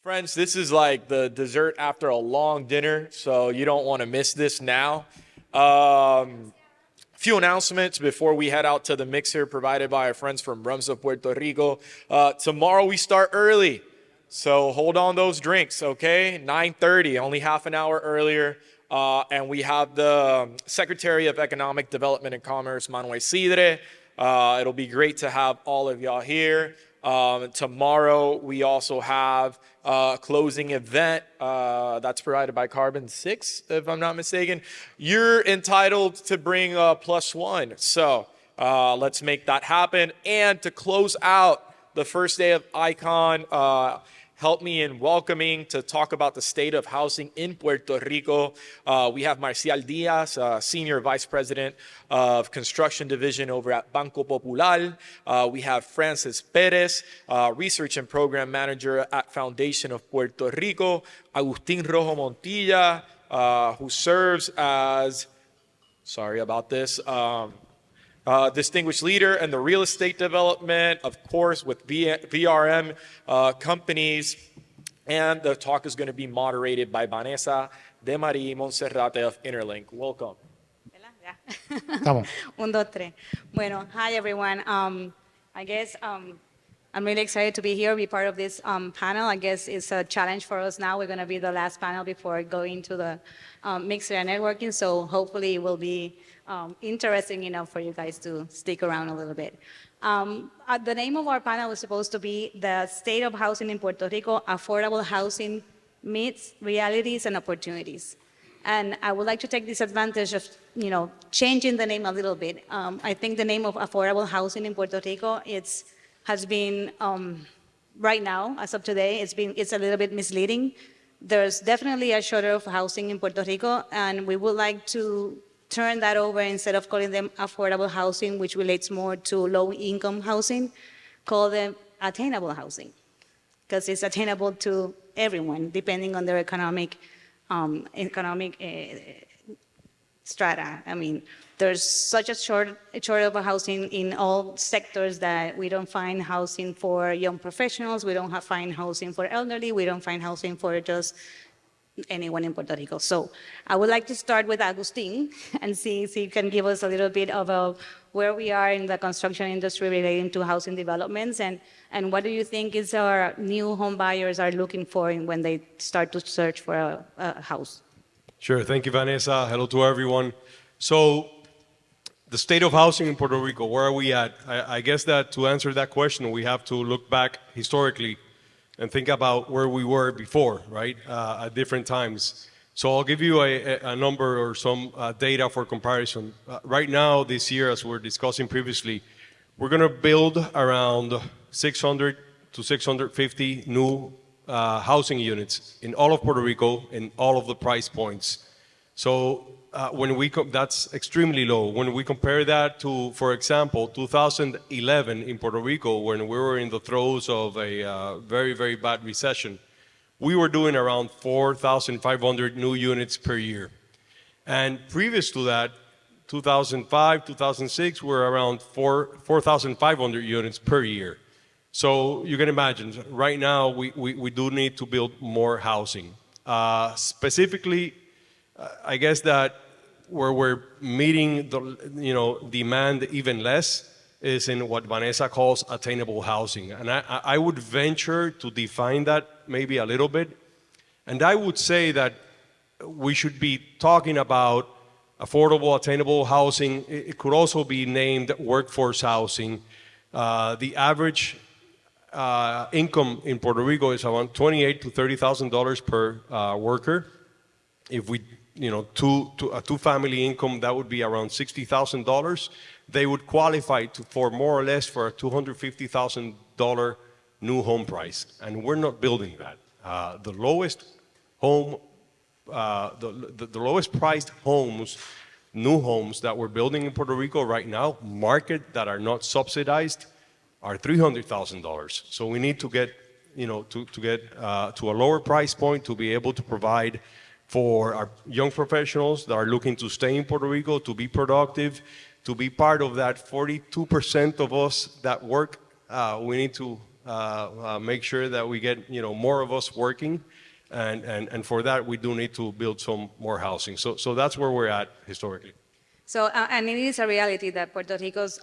Friends, this is like the dessert after a long dinner, so you don't want to miss this now. Few announcements before we head out to the mixer provided by our friends from Rums of Puerto Rico. Tomorrow we start early, so hold on those drinks, okay? 9:30, only half an hour earlier. And we have the Secretary of Economic Development and Commerce, Manuel Sidre. It'll be great to have all of y'all here. Tomorrow we also have a closing event that's provided by Carbon 6, if I'm not mistaken. You're entitled to bring a +1, so let's make that happen. And to close out the first day of ICON, help me in welcoming to talk about the state of housing in Puerto Rico. We have Marcial Díaz, Senior Vice President of Construction Division over at Banco Popular. We have Francis Peréz, Research and Program Manager at Foundation of Puerto Rico. Agustín Rojo Montilla, who serves as, sorry about this, distinguished leader in the real estate development, of course, with VRM companies. And the talk is going to be moderated by Vanessa de Mari-Monserrate of Interlink. Welcome. Un, dos, tres. Bueno, hi everyone. I guess I'm really excited to be here, be part of this panel. I guess it's a challenge for us now. We're going to be the last panel before going to the mixer and networking. So hopefully it will be interesting enough for you guys to stick around a little bit. The name of our panel is supposed to be the State of Housing in Puerto Rico, Affordable Housing Myths, Realities, and Opportunities. And I would like to take this advantage of, changing the name a little bit. I think the name of affordable housing in Puerto Rico has been, right now, as of today, it's a little bit misleading. There's definitely a shortage of housing in Puerto Rico, and we would like to turn that over. Instead of calling them affordable housing, which relates more to low-income housing, call them attainable housing, because it's attainable to everyone, depending on their economic strata. I mean, there's such a shortage of housing in all sectors that we don't find housing for young professionals, we don't find housing for elderly, we don't find housing for just anyone in Puerto Rico. So I would like to start with Agustín and see if he can give us a little bit of where we are in the construction industry relating to housing developments, and what do you think is our new home buyers are looking for when they start to search for a house? Sure, thank you, Vanessa. Hello to everyone. So the state of housing in Puerto Rico, where are we at? I guess that to answer that question, we have to look back historically and think about where we were before, right, at different times. So I'll give you a number or some data for comparison. Right now, this year, as we're discussing previously, we're going to build around 600 to 650 new housing units in all of Puerto Rico in all of the price points. So that's extremely low. When we compare that to, for example, 2011 in Puerto Rico, when we were in the throes of a very, very bad recession, we were doing around 4,500 new units per year. And previous to that, 2005, 2006, we're around 4,500 units per year. So you can imagine, right now, we do need to build more housing. Specifically, I guess that where we're meeting the demand even less is in what Vanessa calls attainable housing. And I would venture to define that maybe a little bit. And I would say that we should be talking about affordable, attainable housing. It could also be named workforce housing. The average income in Puerto Rico is around $28,000 to $30,000 per worker. If we, a two-family income, that would be around $60,000. They would qualify for more or less for a $250,000 new home price, and we're not building that. The lowest priced homes, new homes that we're building in Puerto Rico right now, market that are not subsidized, are $300,000. So we need to get, to a lower price point to be able to provide for our young professionals that are looking to stay in Puerto Rico, to be productive, to be part of that 42% of us that work. We need to make sure that we get more of us working, and for that we do need to build some more housing. So that's where we're at historically. So, and it is a reality that Puerto Rico's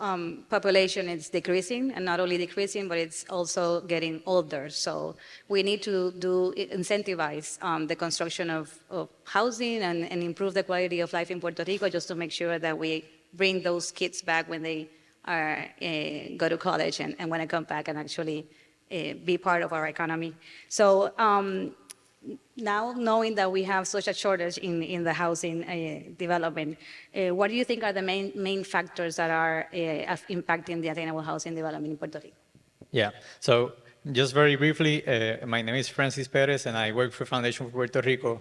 population is decreasing, and not only decreasing, but it's also getting older. So we need to incentivize the construction of housing and improve the quality of life in Puerto Rico, just to make sure that we bring those kids back when they are, go to college and when they come back and actually be part of our economy. So now, knowing that we have such a shortage in the housing development, what do you think are the main factors that are impacting the attainable housing development in Puerto Rico? Yeah, so just very briefly, my name is Francis Peréz, and I work for Foundation for Puerto Rico.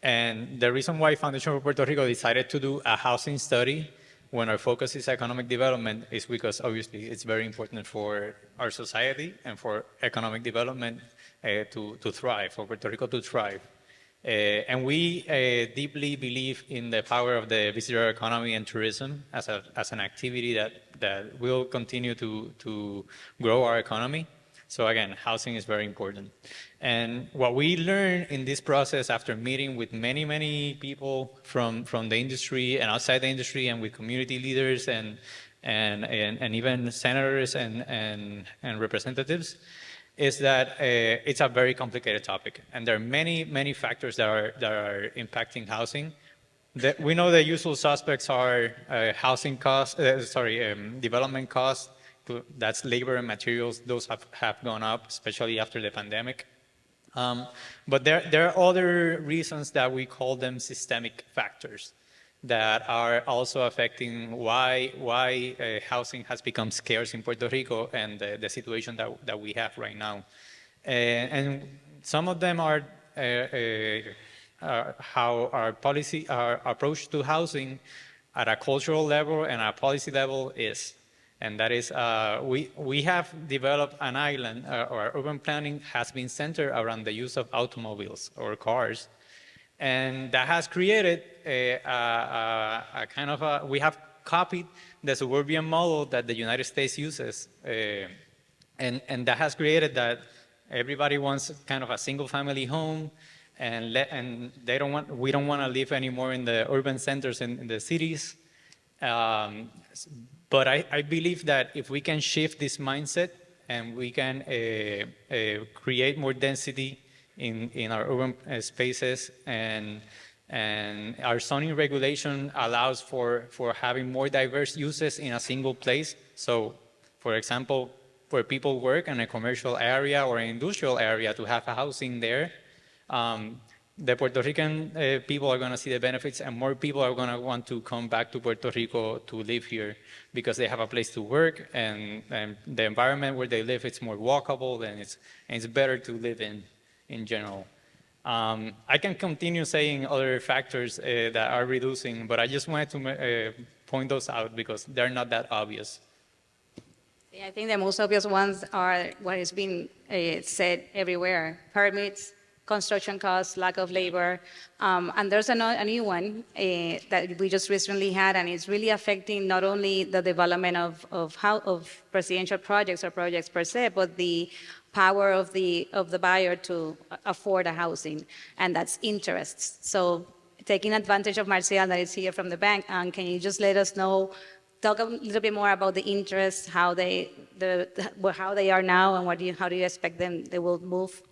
And the reason why Foundation for Puerto Rico decided to do a housing study when our focus is economic development is because obviously it's very important for our society and for economic development to thrive, for Puerto Rico to thrive. And we deeply believe in the power of the visitor economy and tourism as an activity that will continue to grow our economy. So again, housing is very important. And what we learned in this process after meeting with many people from the industry and outside the industry, and with community leaders and even senators and representatives, is that it's a very complicated topic, and there are many factors that are impacting housing. We know the usual suspects are housing costs, development costs. That's labor and materials. Those have gone up, especially after the pandemic. But there are other reasons that we call them systemic factors that are also affecting why housing has become scarce in Puerto Rico and the situation that we have right now. And some of them are how our approach to housing at a cultural level and a policy level is. And that is, we have developed an island, or urban planning has been centered around the use of automobiles or cars. And that has created a kind of we have copied the suburban model that the United States uses. And that has created that everybody wants kind of a single family home, and we don't want to live anymore in the urban centers in the cities. But I believe that if we can shift this mindset and we can create more density in our urban spaces, and our zoning regulation allows for having more diverse uses in a single place. So, for example, where people work in a commercial area or an industrial area, to have a housing there, the Puerto Rican people are going to see the benefits, and more people are going to want to come back to Puerto Rico to live here because they have a place to work, and the environment where they live, it's more walkable, and it's better to live in general. I can continue saying other factors that are reducing, but I just wanted to point those out because they're not that obvious. Yeah, I think the most obvious ones are what is being said everywhere: permits, construction costs, lack of labor, and there's a new one that we just recently had, and it's really affecting not only the development of residential projects or projects per se, but the power of the buyer to afford a housing, and that's interests. So, taking advantage of Marcial that is here from the bank, can you just let us know, talk a little bit more about the interests, how they are now, and how do you expect they will move?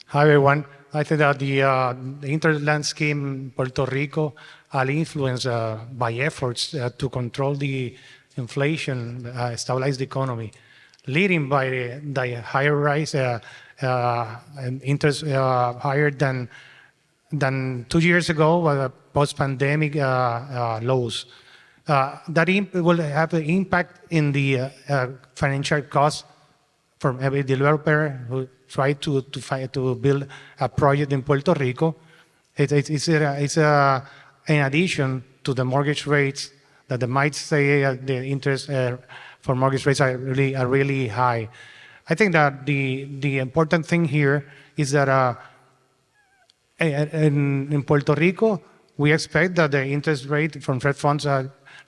Hi, everyone. I think that the Interlink scheme in Puerto Rico are influenced by efforts to control the inflation, stabilize the economy, leading by the higher rise and interest higher than 2 years ago, post-pandemic lows. That will have an impact in the financial costs from every developer who try to build a project in Puerto Rico. It's in addition to the mortgage rates that they might say the interest for mortgage rates are really high. I think that the important thing here is that in Puerto Rico, we expect that the interest rate from Fed funds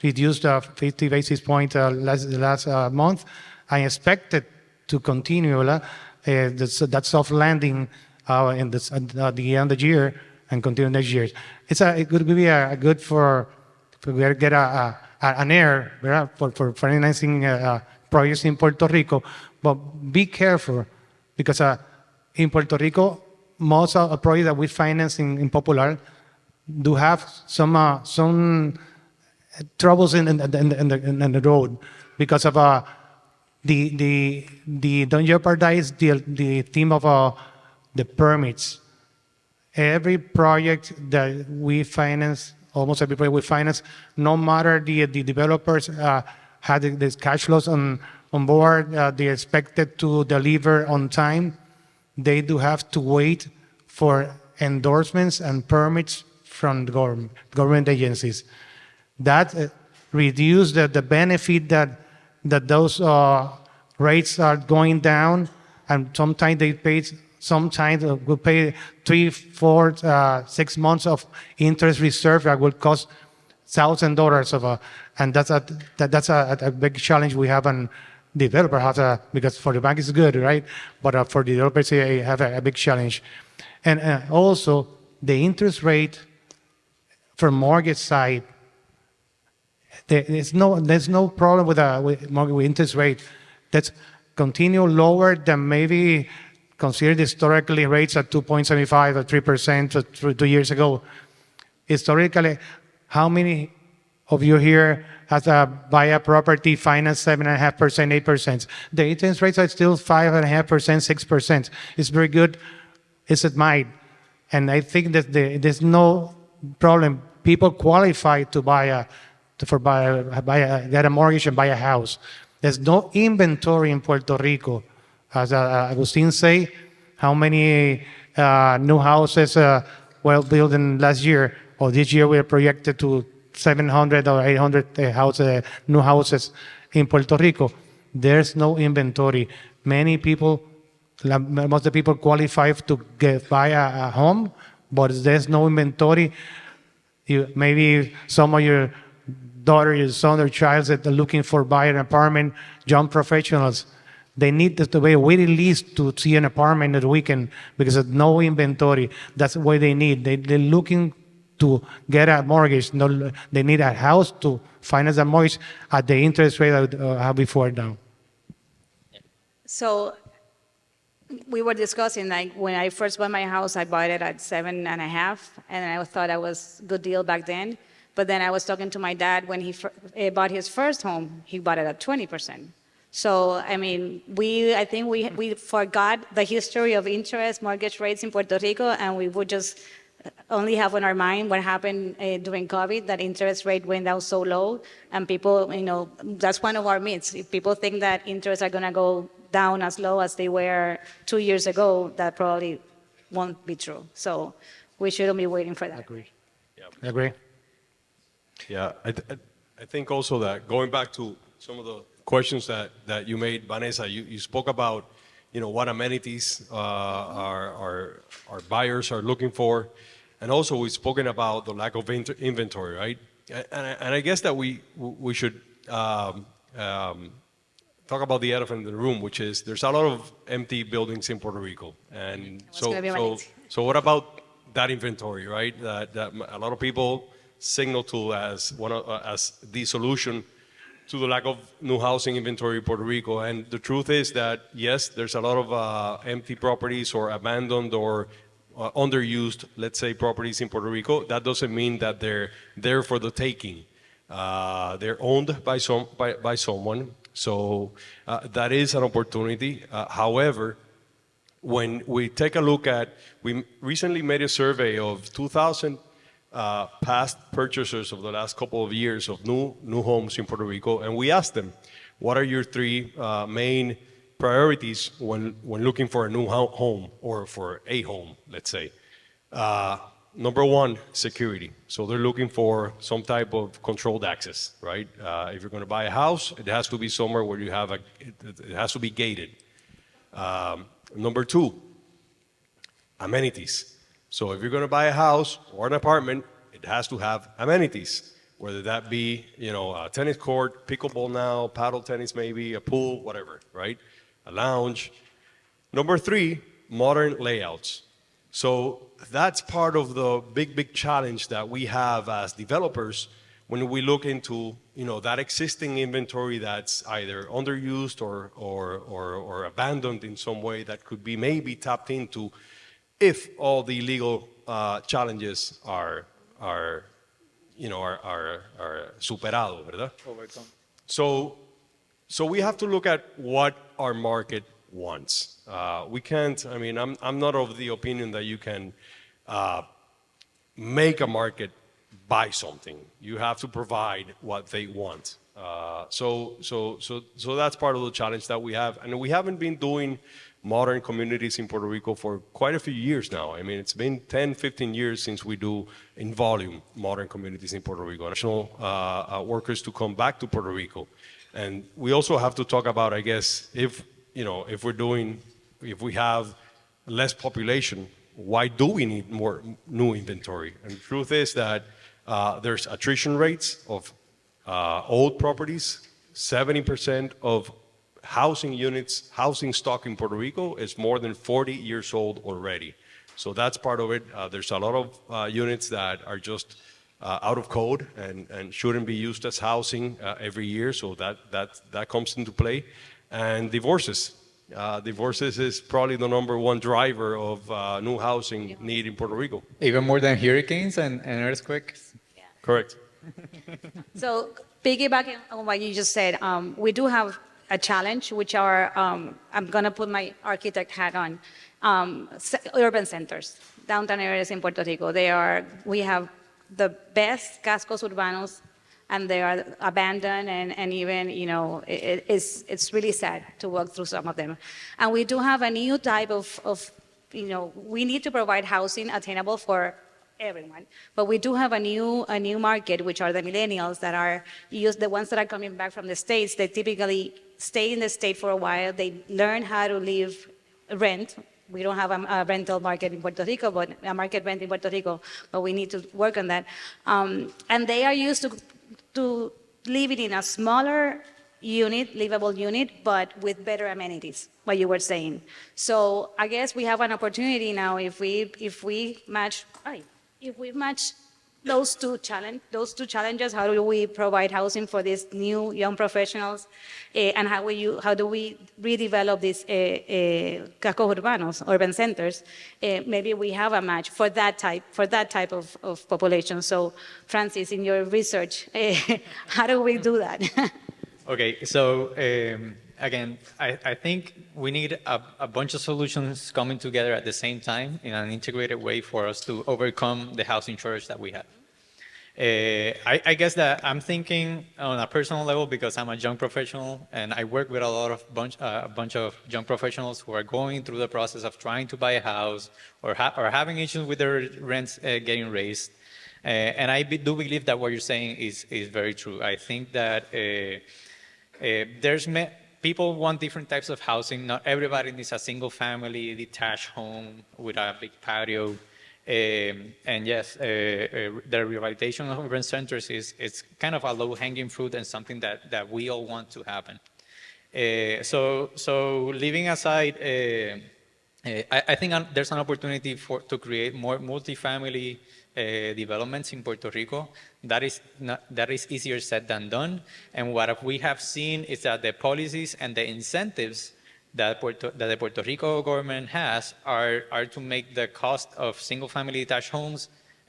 reduced 50 basis points last month. I expected to continue that soft landing at the end of the year and continue next year. It could be a good for we get an air, right, for financing projects in Puerto Rico, but be careful because in Puerto Rico, most of the projects that we finance in Popular do have some troubles in the road because of the don't jeopardize the theme of the permits. Every project that we finance, almost every project we finance, no matter the developers had the cash flows on board, they expected to deliver on time, they do have to wait for endorsements and permits from the government agencies. That reduce the benefit that those rates are going down, and sometimes they pay. Sometimes we pay 3, 4, 6 months of interest reserve that will cost $1,000 and that's a big challenge we have on developer has because for the bank it's good, right? But for the developers they have a big challenge, and also the interest rate for mortgage side. There's no problem with mortgage with interest rate. That's continue lower than maybe considered historically rates at 2.75 or 3% 2 years ago. Historically, how many of you here has buy a property finance 7.5%, 8%? The interest rates are still 5.5%, 6%. It's very good. It's admired, and I think that there's no problem. People qualify to get a mortgage and buy a house. There's no inventory in Puerto Rico. As Agustín say, how many new houses were built in last year or this year? We are projected to 700 or 800 new houses in Puerto Rico. There's no inventory. Many people, most of the people qualify to buy a home, but there's no inventory. Maybe some of your daughter, your son, or child that are looking for buy an apartment, young professionals, they need to be a waiting list to see an apartment at the weekend because of no inventory. That's what they need. They're looking to get a mortgage. No, they need a house to finance a mortgage at the interest rate I have before now. So we were discussing, like, when I first bought my house, I bought it at 7.5, and I thought that was a good deal back then. But then I was talking to my dad when he bought his first home, he bought it at 20%. So, I mean, I think we forgot the history of interest mortgage rates in Puerto Rico, and we would just only have on our mind what happened during COVID, that interest rate went down so low, and people, that's one of our myths. If people think that interests are going to go down as low as they were 2 years ago, that probably won't be true. So we shouldn't be waiting for that. Agree. Yeah. Agree. Yeah, I think also that going back to some of the questions that you made, Vanessa, you spoke about, what amenities our buyers are looking for, and also we've spoken about the lack of inventory, right? And I guess that we should talk about the elephant in the room, which is there's a lot of empty buildings in Puerto Rico, and so what about that inventory, right? That a lot of people signal to as the solution to the lack of new housing inventory in Puerto Rico. And the truth is that, yes, there's a lot of empty properties or abandoned or underused, let's say, properties in Puerto Rico. That doesn't mean that they're there for the taking. They're owned by someone. So that is an opportunity. However, when we take a look we recently made a survey of 2,000 past purchasers of the last couple of years of new homes in Puerto Rico, and we asked them, what are your 3 main priorities when looking for a new home or for a home, let's say? Number 1, security. So they're looking for some type of controlled access, right? If you're going to buy a house, it has to be somewhere where you have it has to be gated. Number 2, amenities. So if you're going to buy a house or an apartment, it has to have amenities, whether that be, a tennis court, pickleball now, paddle tennis maybe, a pool, whatever, right? a lounge. Number 3, modern layouts. So that's part of the big challenge that we have as developers when we look into that existing inventory that's either underused or abandoned in some way that could be maybe tapped into if all the legal challenges are superado, ¿verdad? Overcome. So we have to look at what our market wants. We can't. I mean, I'm not of the opinion that you can make a market buy something. You have to provide what they want. So that's part of the challenge that we have, and we haven't been doing modern communities in Puerto Rico for quite a few years now. I mean, it's been 10, 15 years since we do in volume modern communities in Puerto Rico. National workers to come back to Puerto Rico, and we also have to talk about, I guess, if we have less population, why do we need more new inventory? And the truth is that there's attrition rates of old properties. 70% of housing units, housing stock in Puerto Rico is more than 40 years old already. So that's part of it. There's a lot of units that are just out of code and shouldn't be used as housing every year. So that comes into play. And divorces. Divorces is probably the #1 driver of new housing need in Puerto Rico. Even more than hurricanes and earthquakes? Correct. So piggybacking on what you just said, we do have a challenge, which are, I'm going to put my architect hat on, urban centers, downtown areas in Puerto Rico. We have the best cascos urbanos, and they are abandoned, and even, it's really sad to walk through some of them. And we do have a new type of we need to provide housing attainable for everyone. But we do have a new market, which are the millennials that are the ones that are coming back from the States. They typically stay in the state for a while. They learn how to live rent. We don't have a rental market in Puerto Rico, but a market rent in Puerto Rico, but we need to work on that. And they are used to living in a smaller unit, livable unit, but with better amenities, what you were saying. So I guess we have an opportunity now if we match those two challenges. How do we provide housing for these new young professionals, and how do we redevelop these cascos urbanos, urban centers? Maybe we have a match for that type of population. So, Francis, in your research, how do we do that? Okay, so again, I think we need a bunch of solutions coming together at the same time in an integrated way for us to overcome the housing shortage that we have. I guess that I'm thinking on a personal level because I'm a young professional and I work with a bunch of young professionals who are going through the process of trying to buy a house or having issues with their rents getting raised. And I do believe that what you're saying is very true. I think that people want different types of housing. Not everybody needs a single family detached home with a big patio. And yes, the rehabilitation of urban centers is kind of a low-hanging fruit and something that we all want to happen. So leaving aside, I think there's an opportunity to create more multifamily developments in Puerto Rico. That is easier said than done. And what we have seen is that the policies and the incentives that the Puerto Rico government has are to make the cost of single-family detached homes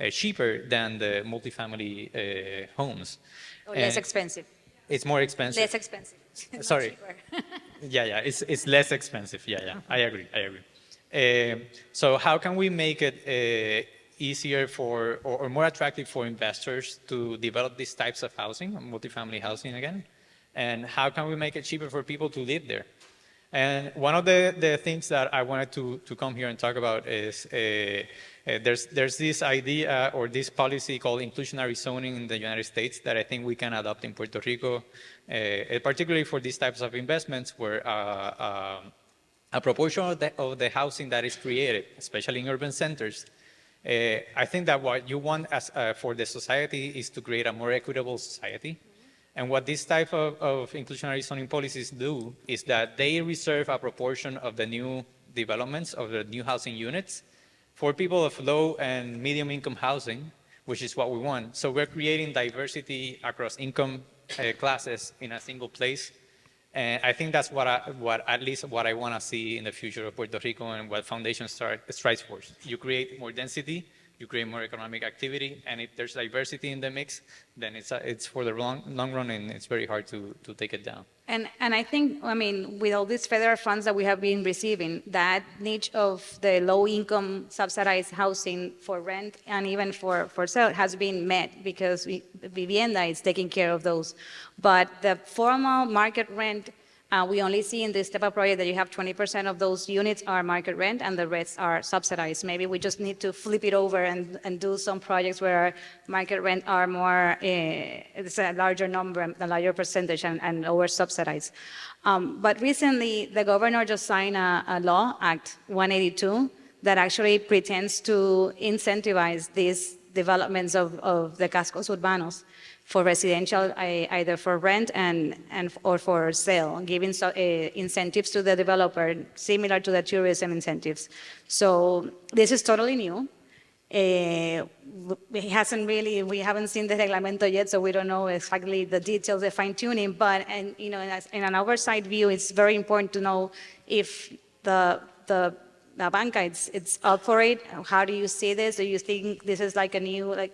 cheaper than the multifamily homes. Or less expensive. It's more expensive. Less expensive. Sorry. Yeah, it's less expensive. Yeah, I agree. So how can we make it easier or more attractive for investors to develop these types of housing, multifamily housing again? And how can we make it cheaper for people to live there? And one of the things that I wanted to come here and talk about is there's this idea or this policy called inclusionary zoning in the United States that I think we can adopt in Puerto Rico, particularly for these types of investments where a proportion of the housing that is created, especially in urban centers, I think that what you want for the society is to create a more equitable society. And what this type of inclusionary zoning policies do is that they reserve a proportion of the new developments, of the new housing units, for people of low and medium income housing, which is what we want. So we're creating diversity across income classes in a single place. And I think that's at least what I want to see in the future of Puerto Rico and what Foundation strives for. You create more density, you create more economic activity, and if there's diversity in the mix, then it's for the long run, and it's very hard to take it down. And I think, I mean, with all these federal funds that we have been receiving, that niche of the low-income subsidized housing for rent and even for sale has been met because Vivienda is taking care of those. But the formal market rent, we only see in this type of project that you have 20% of those units are market rent and the rest are subsidized. Maybe we just need to flip it over and do some projects where market rent are more, it's a larger number, a larger percentage and lower subsidized. But recently, the governor just signed a law, Act 182, that actually pretends to incentivize these developments of the cascos urbanos for residential, either for rent or for sale, giving incentives to the developer, similar to the tourism incentives. So this is totally new. We haven't seen the reglamento yet, so we don't know exactly the details, the fine tuning, but in an oversight view, it's very important to know if the banca, it's up for it. How do you see this? Do you think this is like a new, like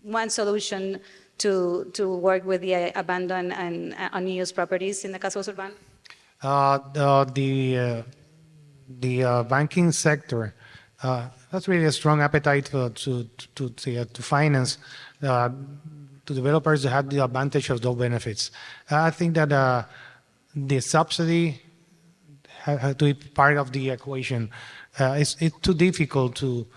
one solution to work with the abandoned and unused properties in the cascos urbanos? The banking sector has really a strong appetite to finance to developers that have the advantage of those benefits. I think that the subsidy has to be part of the equation. It's too difficult to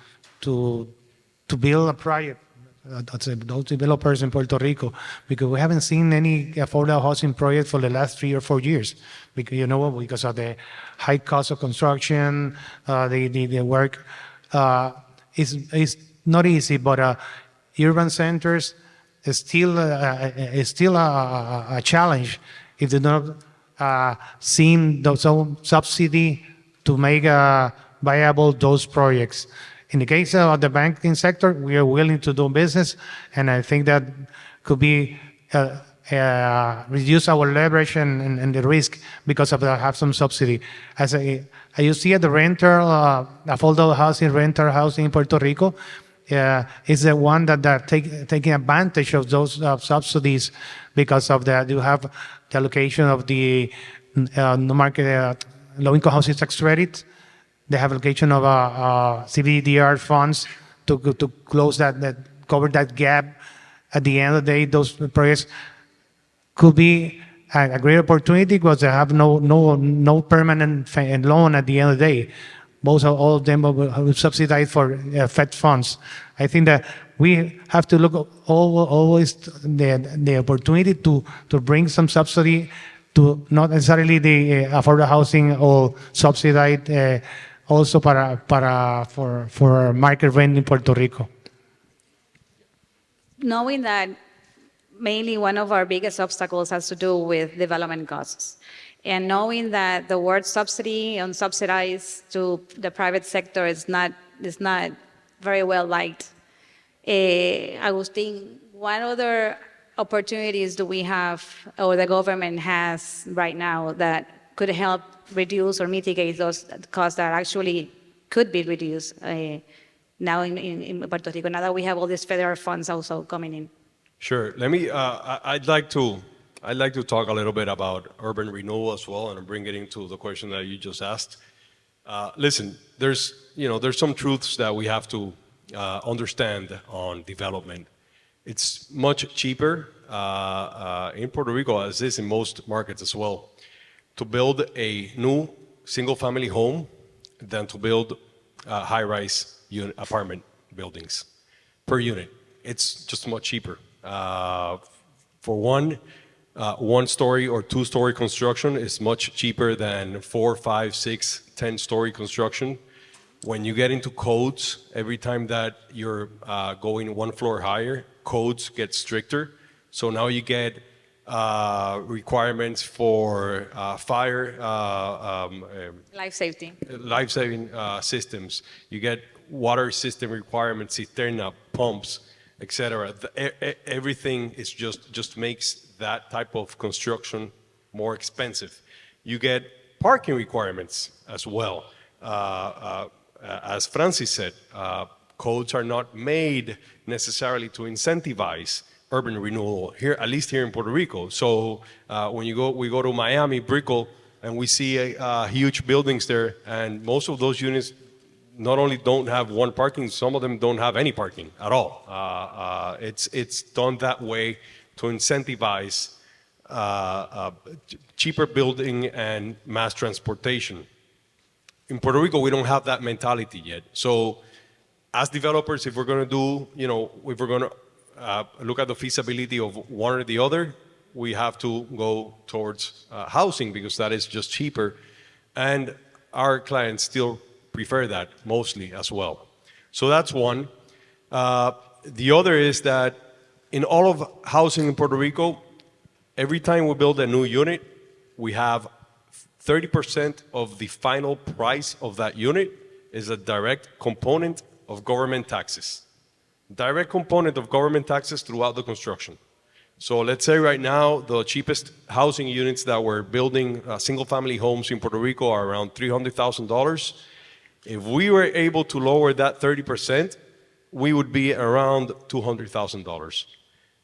build a project. Those developers in Puerto Rico, because we haven't seen any affordable housing project for the last 3 or 4 years, because of the high cost of construction, the work is not easy. But urban centers is still a challenge if they don't seem some subsidy to make viable those projects. In the case of the banking sector, we are willing to do business, and I think that could be reduce our leverage and the risk because of have some subsidy. As you see at the affordable housing in Puerto Rico, is the one that taking advantage of those subsidies because of that. You have the allocation of the market low-income housing tax credit. They have allocation of CBDR funds to close cover that gap. At the end of the day, those projects could be a great opportunity because they have no permanent loan at the end of the day. All of them will subsidize for Fed funds. I think that we have to look always the opportunity to bring some subsidy to not necessarily the affordable housing or subsidized also for market rent in Puerto Rico. Knowing that mainly one of our biggest obstacles has to do with development costs, and knowing that the word subsidy and subsidized to the private sector is not very well liked. Agustin, what other opportunities do we have, or the government has right now, that could help reduce or mitigate those costs that actually could be reduced now in Puerto Rico, now that we have all these federal funds also coming in? Sure. Let me. I'd like to talk a little bit about urban renewal as well, and bring it into the question that you just asked. Listen, there's some truths that we have to understand on development. It's much cheaper in Puerto Rico, as is in most markets as well, to build a new single-family home than to build high-rise apartment buildings per unit. It's just much cheaper. For one-story or two-story construction is much cheaper than 4, 5, 6, 10-story construction. When you get into codes, every time that you're going one floor higher, codes get stricter. So now you get requirements for fire, Life safety. life-saving systems. You get water system requirements, cisterna, pumps, etc. Everything is just makes that type of construction more expensive. You get parking requirements as well. As Francis said, codes are not made necessarily to incentivize urban renewal here, at least here in Puerto Rico. So when we go to Miami, Brickell, and we see huge buildings there, and most of those units not only don't have one parking, some of them don't have any parking at all. It's done that way to incentivize cheaper building and mass transportation. In Puerto Rico, we don't have that mentality yet. So as developers, if we're going to do, if we're going to look at the feasibility of one or the other, we have to go towards housing because that is just cheaper. And our clients still prefer that mostly as well. So that's one. The other is that in all of housing in Puerto Rico, every time we build a new unit, we have 30% of the final price of that unit is a direct component of government taxes. Direct component of government taxes throughout the construction. So let's say right now the cheapest housing units that we're building, single-family homes in Puerto Rico, are around $300,000. If we were able to lower that 30%, we would be around $200,000.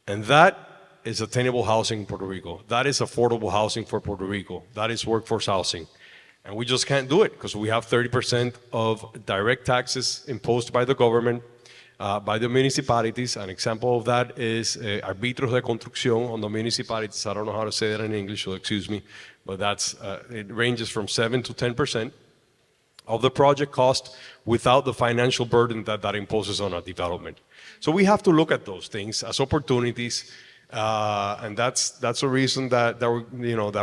And that is attainable housing in Puerto Rico. That is affordable housing for Puerto Rico. That is workforce housing. And we just can't do it because we have 30% of direct taxes imposed by the government, by the municipalities. An example of that is arbitros de construcción on the municipalities. I don't know how to say that in English, so excuse me, but that's it ranges from 7 to 10% of the project cost without the financial burden that imposes on a development. So we have to look at those things as opportunities. And that's the reason that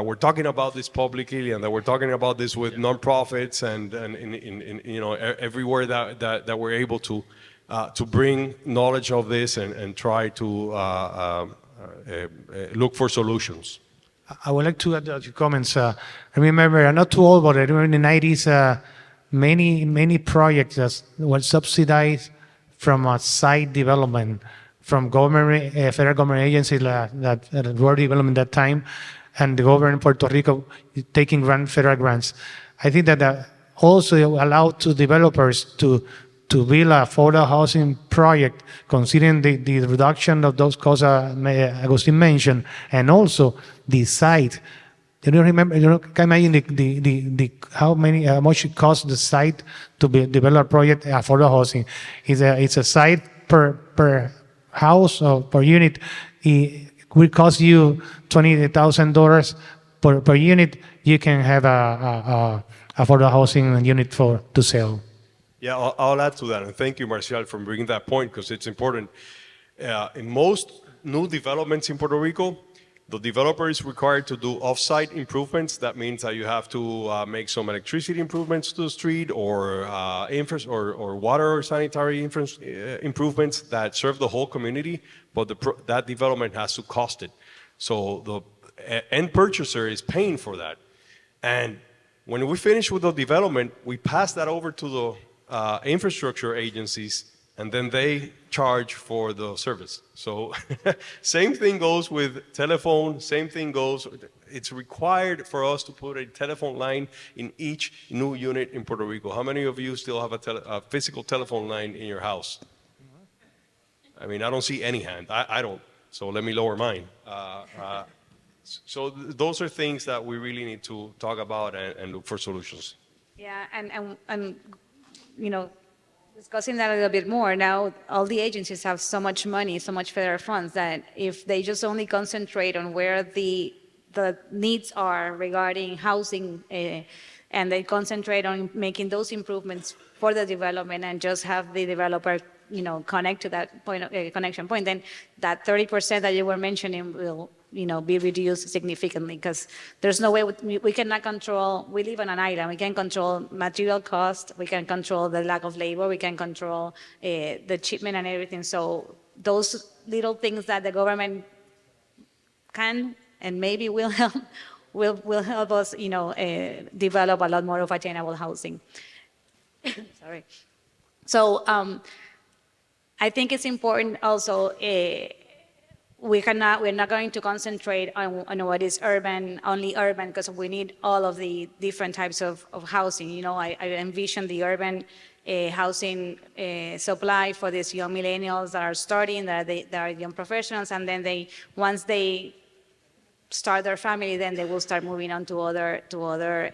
we're talking about this publicly, and that we're talking about this with nonprofits and everywhere that we're able to bring knowledge of this and try to look for solutions. I would like to add a few comments. I remember, I'm not too old, but I remember in the 90s, many projects were subsidized from a site development, from government, federal government agencies that were developing that time, and the government of Puerto Rico taking federal grants. I think that also allowed to developers to build a affordable housing project, considering the reduction of those costs Agustin mentioned, and also the site. You don't remember? You can imagine how much it costs the site to develop a project affordable housing. It's a site per house or per unit. It will cost you $20,000 per unit. You can have a affordable housing unit to sell. Yeah, I'll add to that, and thank you, Marcial, for bringing that point because it's important. In most new developments in Puerto Rico, the developer is required to do off-site improvements. That means that you have to make some electricity improvements to the street, or water or sanitary improvements that serve the whole community, but that development has to cost it. So the end purchaser is paying for that. And when we finish with the development, we pass that over to the infrastructure agencies, and then they charge for the service. So same thing goes with telephone, same thing goes, it's required for us to put a telephone line in each new unit in Puerto Rico. How many of you still have a physical telephone line in your house? I mean, I don't see any hand. I don't, so let me lower mine. So those are things that we really need to talk about and look for solutions. Yeah, and discussing that a little bit more, now all the agencies have so much money, so much federal funds, that if they just only concentrate on where the needs are regarding housing, and they concentrate on making those improvements for the development, and just have the developer connect to that connection point, then that 30% that you were mentioning will be reduced significantly, because there's no way we cannot control. We live on an island. We can control material cost. We can control the lack of labor. We can control the shipment and everything. So those little things that the government can and maybe will help, will help us, develop a lot more of attainable housing. Sorry. So I think it's important also, we're not going to concentrate on what is only urban, because we need all of the different types of housing. I envision the urban housing supply for these young millennials that are starting, that are young professionals, and then once they start their family, then they will start moving on to other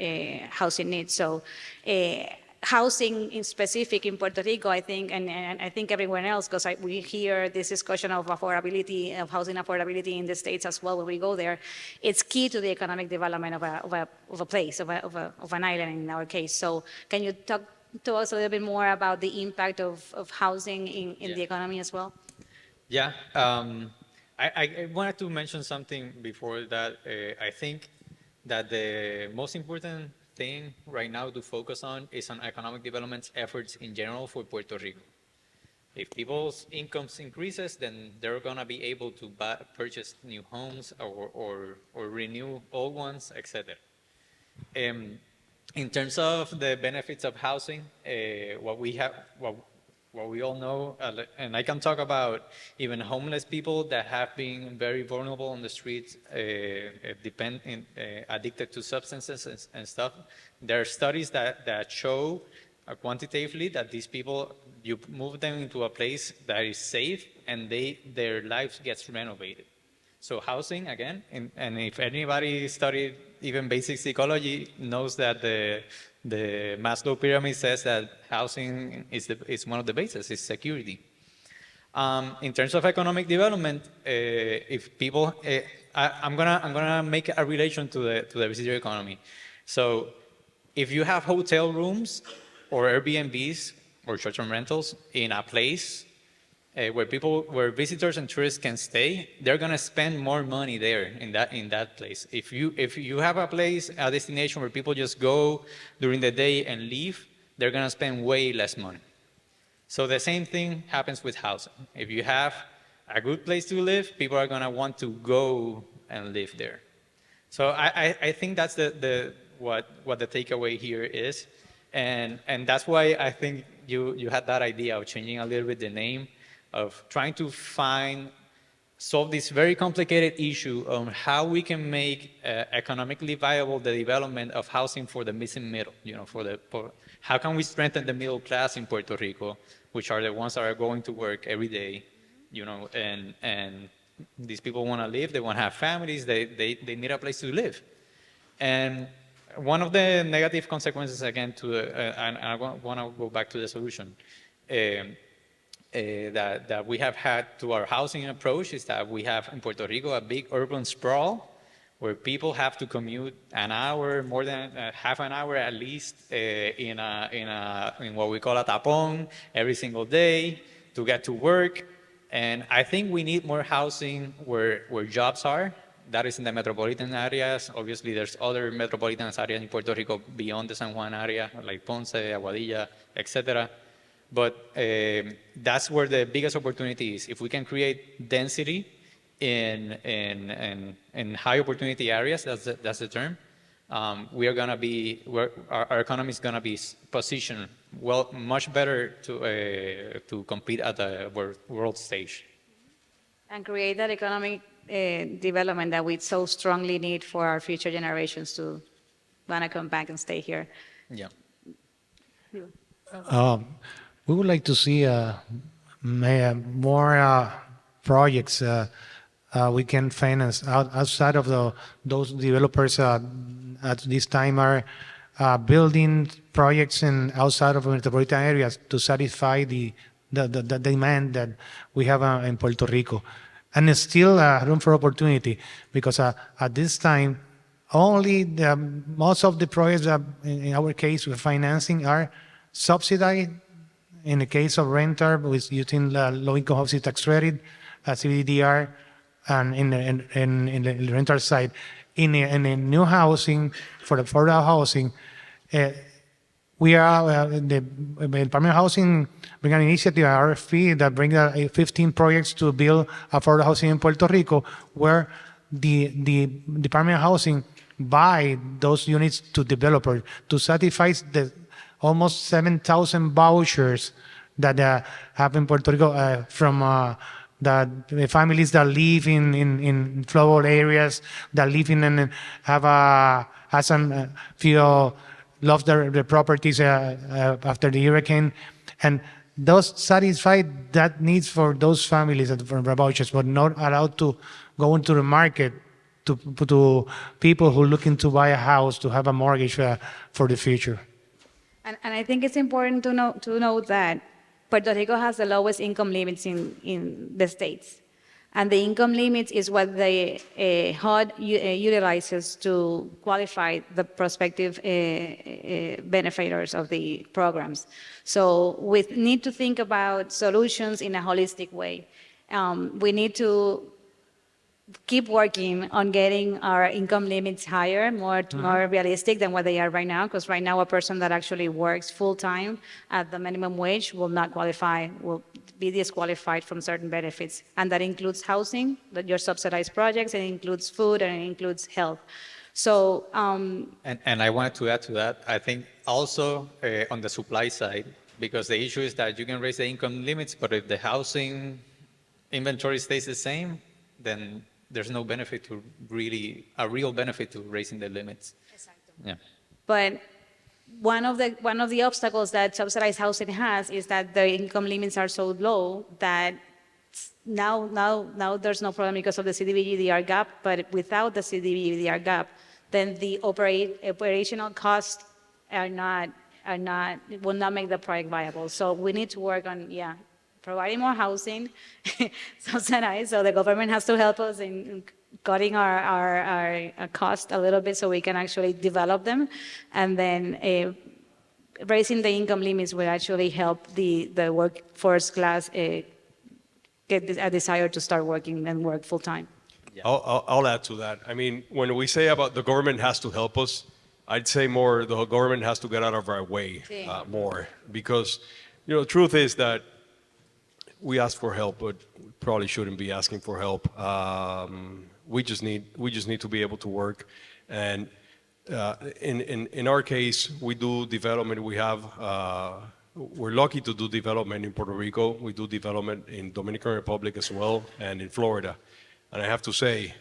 housing needs. So housing in specific in Puerto Rico, I think, and I think everyone else, because we hear this discussion of affordability, of housing affordability in the States as well when we go there, it's key to the economic development of a place, of an island in our case. So can you talk to us a little bit more about the impact of housing in the economy as well? Yeah. I wanted to mention something before that. I think that the most important thing right now to focus on is on economic development efforts in general for Puerto Rico. If people's incomes increases, then they're gonna be able to purchase new homes or renew old ones, etc. In terms of the benefits of housing, what we all know, and I can talk about even homeless people that have been very vulnerable on the streets, addicted to substances and stuff. There are studies that show quantitatively that these people, you move them into a place that is safe and their lives gets renovated. So housing, again, and if anybody studied even basic psychology, knows that the Maslow pyramid says that housing is one of the bases, is security. In terms of economic development, if people, I'm gonna make a relation to the visitor economy. So if you have hotel rooms or Airbnbs or short-term rentals in a place where visitors and tourists can stay, they're gonna spend more money there in that place. If you have a place, a destination where people just go during the day and leave, they're gonna spend way less money. So the same thing happens with housing. If you have a good place to live, people are gonna want to go and live there. So I think that's what the takeaway here is, and that's why I think you had that idea of changing a little bit the name, of trying to solve this very complicated issue on how we can make economically viable the development of housing for the missing middle. How can we strengthen the middle class in Puerto Rico, which are the ones that are going to work every day, and these people want to live, they want to have families, they need a place to live. And one of the negative consequences, again, and I want to go back to the solution, that we have had to our housing approach is that we have in Puerto Rico a big urban sprawl where people have to commute an hour, more than half an hour at least, in what we call a tapón every single day to get to work. And I think we need more housing where jobs are. That is in the metropolitan areas. Obviously, there's other metropolitan areas in Puerto Rico beyond the San Juan area, like Ponce, Aguadilla, etc. But that's where the biggest opportunity is. If we can create density in high opportunity areas, that's the term, our economy is gonna be positioned much better to compete at the world stage. And create that economic development that we so strongly need for our future generations to wanna come back and stay here. Yeah. We would like to see more projects we can finance outside of those developers at this time are building projects outside of metropolitan areas to satisfy the demand that we have in Puerto Rico. And it's still room for opportunity because at this time, most of the projects that in our case with financing are subsidized. In the case of rental, with using the low-income housing tax credit, CBDR, and in the rental side. In the new housing, for the affordable housing, we are the Department of Housing bring an initiative, RFP, that brings 15 projects to build affordable housing in Puerto Rico, where the Department of Housing buy those units to developers to satisfy the almost 7,000 vouchers that have in Puerto Rico from the families that live in flood areas, that live in and have some feel lost their properties after the hurricane, and those satisfy that needs for those families for vouchers, but not allowed to go into the market to people who are looking to buy a house to have a mortgage for the future. And I think it's important to note that Puerto Rico has the lowest income limits in the states. And the income limits is what the HUD utilizes to qualify the prospective benefactors of the programs. So we need to think about solutions in a holistic way. We need to keep working on getting our income limits higher, more realistic than what they are right now, because right now a person that actually works full-time at the minimum wage will not qualify, will be disqualified from certain benefits. And that includes housing, your subsidized projects, it includes food, and it includes health. So, And I wanted to add to that, I think also on the supply side, because the issue is that you can raise the income limits, but if the housing inventory stays the same, then there's no benefit to a real benefit to raising the limits. Yeah. but one of the obstacles that subsidized housing has is that the income limits are so low that now there's no problem because of the CDBG-DR gap, but without the CDBG-DR gap, then the operational costs will not make the project viable. So we need to work on, providing more housing, subsidized, so the government has to help us in cutting our cost a little bit so we can actually develop them. And then raising the income limits will actually help the workforce class get a desire to start working and work full time. Yeah. I'll add to that. I mean, when we say about the government has to help us, I'd say more the government has to get out of our way more, because the truth is that we ask for help, but we probably shouldn't be asking for help. We just need to be able to work, and in our case, we do development. We're lucky to do development in Puerto Rico. We do development in Dominican Republic as well, and in Florida. And I have to say,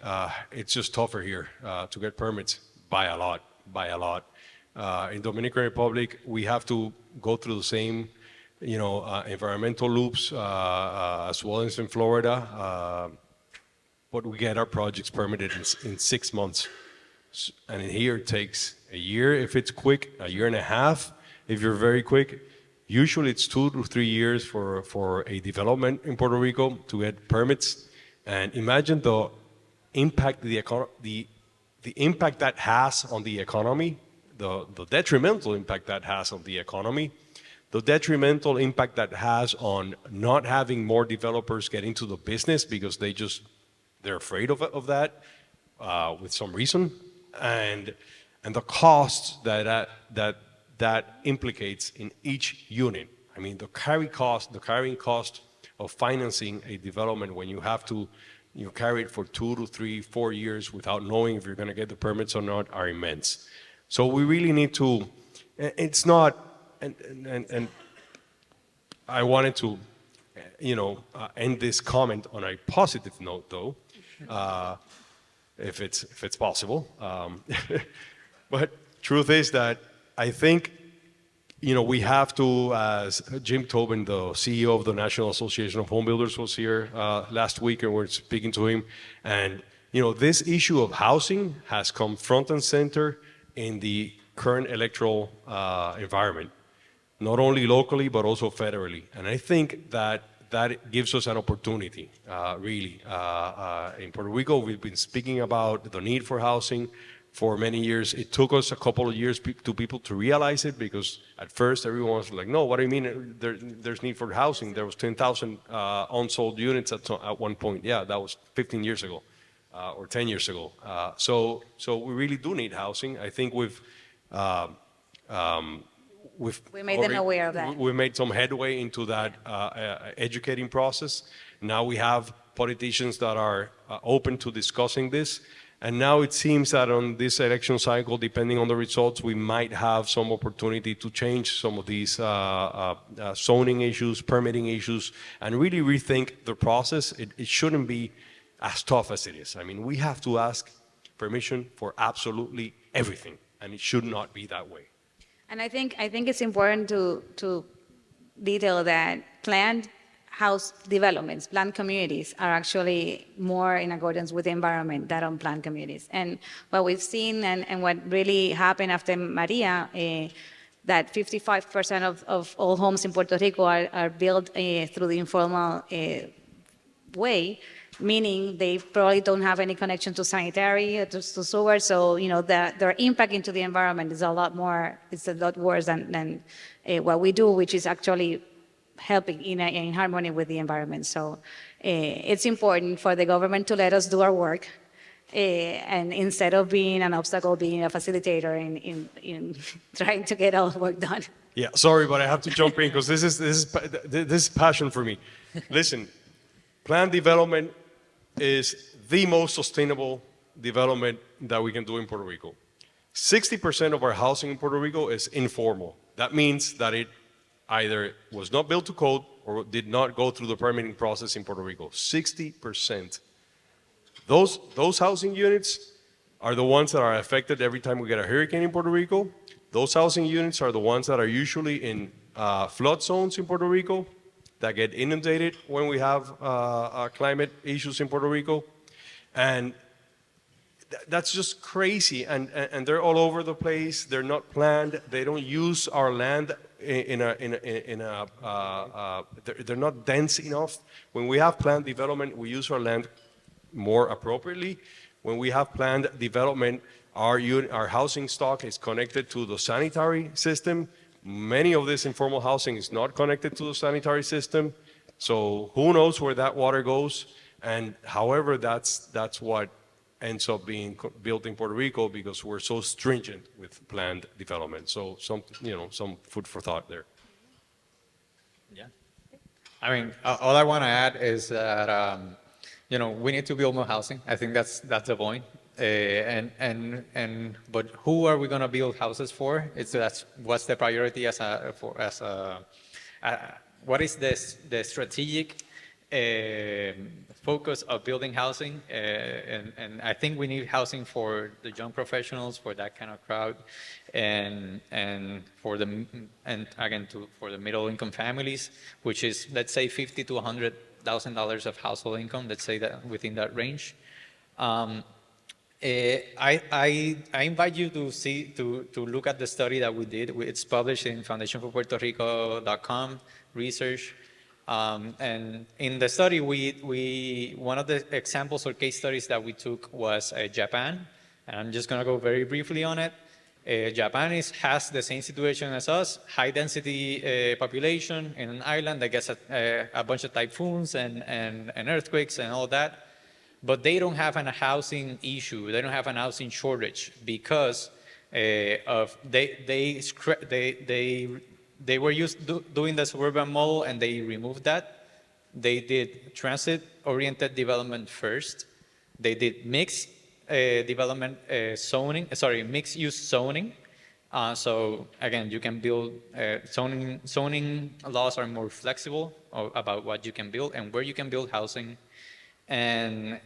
it's just tougher here to get permits by a lot. In Dominican Republic, we have to go through the same environmental loops as well as in Florida, but we get our projects permitted in 6 months. And here it takes a year if it's quick, a year and a half if you're very quick. Usually it's 2 to 3 years for a development in Puerto Rico to get permits. And imagine the impact the impact that has on the economy, the detrimental impact that has on the economy, the detrimental impact that has on not having more developers get into the business because they're afraid of that with some reason, and the costs that implicates in each unit. I mean, the carrying cost of financing a development when you have to carry it for 2 to 3, 4 years without knowing if you're going to get the permits or not are immense. So we really need to. It's not. And I wanted to, end this comment on a positive note, though, if it's possible. But truth is that I think, we have to, as Jim Tobin, the CEO of the National Association of Home Builders, was here last week, and we're speaking to him, and this issue of housing has come front and center in the current electoral environment. Not only locally, but also federally. And I think that gives us an opportunity, really. In Puerto Rico, we've been speaking about the need for housing for many years. It took us a couple of years to people to realize it, because at first everyone was like, no, what do you mean there's need for housing? There was 10,000 unsold units at one point. Yeah, that was 15 years ago or 10 years ago. So we really do need housing. I think we made them aware of that. We made some headway into that educating process. Now we have politicians that are open to discussing this. And now it seems that on this election cycle, depending on the results, we might have some opportunity to change some of these zoning issues, permitting issues, and really rethink the process. It shouldn't be as tough as it is. I mean, we have to ask permission for absolutely everything, and it should not be that way. And I think it's important to detail that planned house developments, planned communities are actually more in accordance with the environment than unplanned communities. And what we've seen and what really happened after Maria, that 55% of all homes in Puerto Rico are built through the informal way, meaning they probably don't have any connection to sanitary, to sewer. So, their impact into the environment is a lot worse than what we do, which is actually helping in harmony with the environment. So it's important for the government to let us do our work, and instead of being an obstacle, being a facilitator in trying to get all the work done. Yeah, sorry, but I have to jump in because this is passion for me. Listen, planned development is the most sustainable development that we can do in Puerto Rico. 60% of our housing in Puerto Rico is informal. That means that it either was not built to code or did not go through the permitting process in Puerto Rico. 60%. Those housing units are the ones that are affected every time we get a hurricane in Puerto Rico. Those housing units are the ones that are usually in flood zones in Puerto Rico, that get inundated when we have climate issues in Puerto Rico. And that's just crazy. And they're all over the place. They're not planned. They don't use our land they're not dense enough. When we have planned development, we use our land more appropriately. When we have planned development, our housing stock is connected to the sanitary system. Many of this informal housing is not connected to the sanitary system. So who knows where that water goes? And however, that's what ends up being built in Puerto Rico because we're so stringent with planned development. So some food for thought there. Yeah. I mean, all I want to add is that, we need to build more housing. I think that's the point. But who are we going to build houses for? What's the priority what is the strategic focus of building housing, and I think we need housing for the young professionals, for that kind of crowd, and for the middle income families, which is, let's say, $50,000 to $100,000 of household income. Let's say that within that range. I invite you to look at the study that we did. It's published in foundationforpuertorico.com research. And in the study, one of the examples or case studies that we took was Japan. And I'm just going to go very briefly on it. Japan has the same situation as us, high density population in an island that gets a bunch of typhoons and earthquakes and all that. But they don't have a housing issue. They don't have a housing shortage because of they were doing the suburban model and they removed that. They did transit-oriented development first. They did mixed use zoning. So again, you can build zoning laws are more flexible about what you can build and where you can build housing. And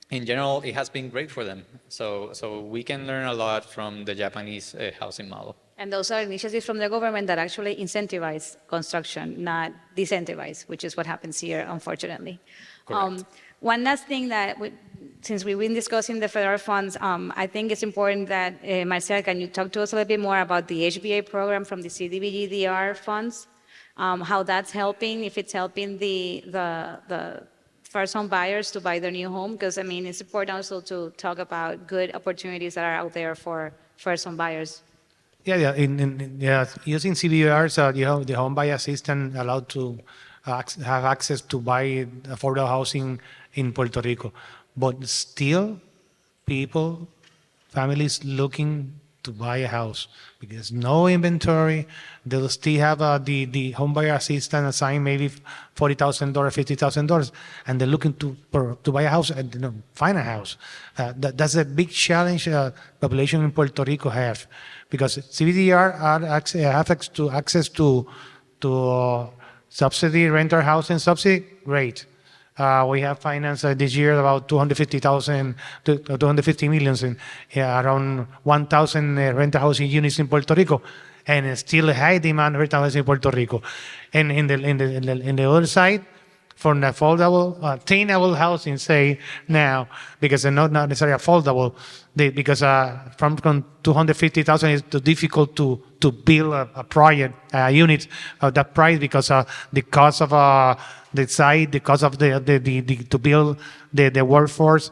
in general, it has been great for them. So we can learn a lot from the Japanese housing model. And those are initiatives from the government that actually incentivize construction, not disincentivize, which is what happens here, unfortunately. One last thing that, since we've been discussing the federal funds, I think it's important that, Marcial, can you talk to us a little bit more about the HBA program from the CDBG-DR funds, how that's helping, if it's helping the first home buyers to buy their new home? Because, I mean, it's important also to talk about good opportunities that are out there for first home buyers. Yeah. Using CBRs, the home buyer assistant allowed to have access to buy affordable housing in Puerto Rico, but still, families looking to buy a house because no inventory. They'll still have the home buyer assistant assigned maybe $40,000, $50,000, and they're looking to buy a house and find a house. That's a big challenge population in Puerto Rico have, because CBDR have access to subsidy, rental housing subsidy. Great. We have financed this year about 250,000 to 250 million in around 1,000 rental housing units in Puerto Rico, and still a high demand rental housing in Puerto Rico. And in the other side, for the affordable, attainable housing, say now, because they're not necessarily affordable, because from 250,000 is too difficult to build a project, a unit of that price, because the cost of the site, the cost of to build the workforce,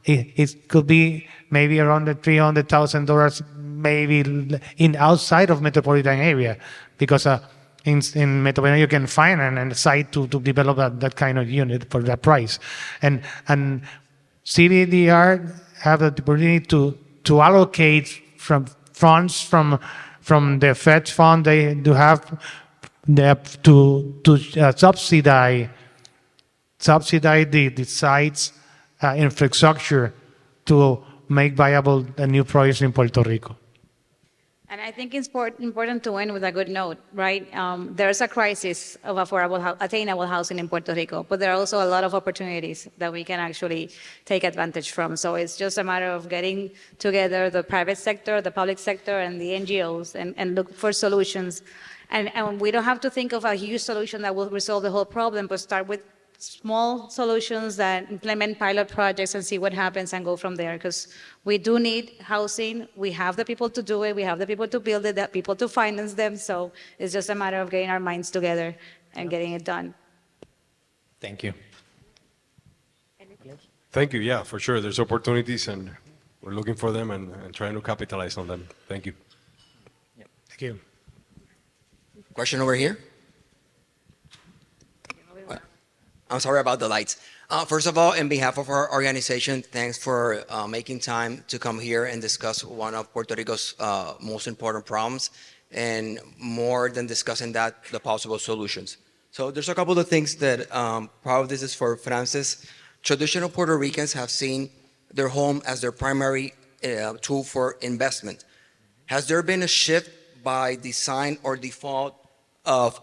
it could be maybe around the $300,000, maybe in outside of metropolitan area, because in metropolitan you can find a site to develop that kind of unit for that price, and CBDR have the opportunity to allocate from funds from the Fed fund. They do have to subsidize the sites infrastructure to make viable the new projects in Puerto Rico. And I think it's important to end with a good note, right? There's a crisis of affordable, attainable housing in Puerto Rico, but there are also a lot of opportunities that we can actually take advantage from. So it's just a matter of getting together the private sector, the public sector, and the NGOs and look for solutions. And we don't have to think of a huge solution that will resolve the whole problem, but start with small solutions that implement pilot projects and see what happens and go from there, because we do need housing. We have the people to do it. We have the people to build it, the people to finance them. So it's just a matter of getting our minds together and getting it done. Thank you. Thank you. Yeah, for sure. There's opportunities, and we're looking for them and trying to capitalize on them. Thank you. Thank you. Question over here. I'm sorry about the lights. First of all, in behalf of our organization, thanks for making time to come here and discuss one of Puerto Rico's most important problems, and more than discussing that, the possible solutions. So there's a couple of things that probably this is for Francis. Traditional Puerto Ricans have seen their home as their primary tool for investment. Has there been a shift by design or default of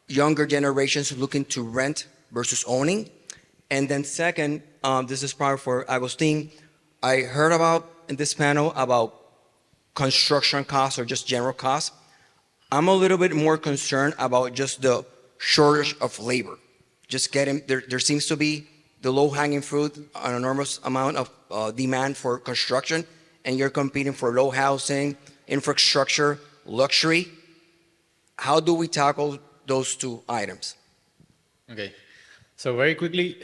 younger generations looking to rent versus owning? And then second, this is probably for Agustin. I heard about in this panel about construction costs or just general costs. I'm a little bit more concerned about just the shortage of labor. Just getting, there seems to be the low-hanging fruit, an enormous amount of demand for construction, and you're competing for low housing, infrastructure, luxury. How do we tackle those two items? Okay. So very quickly,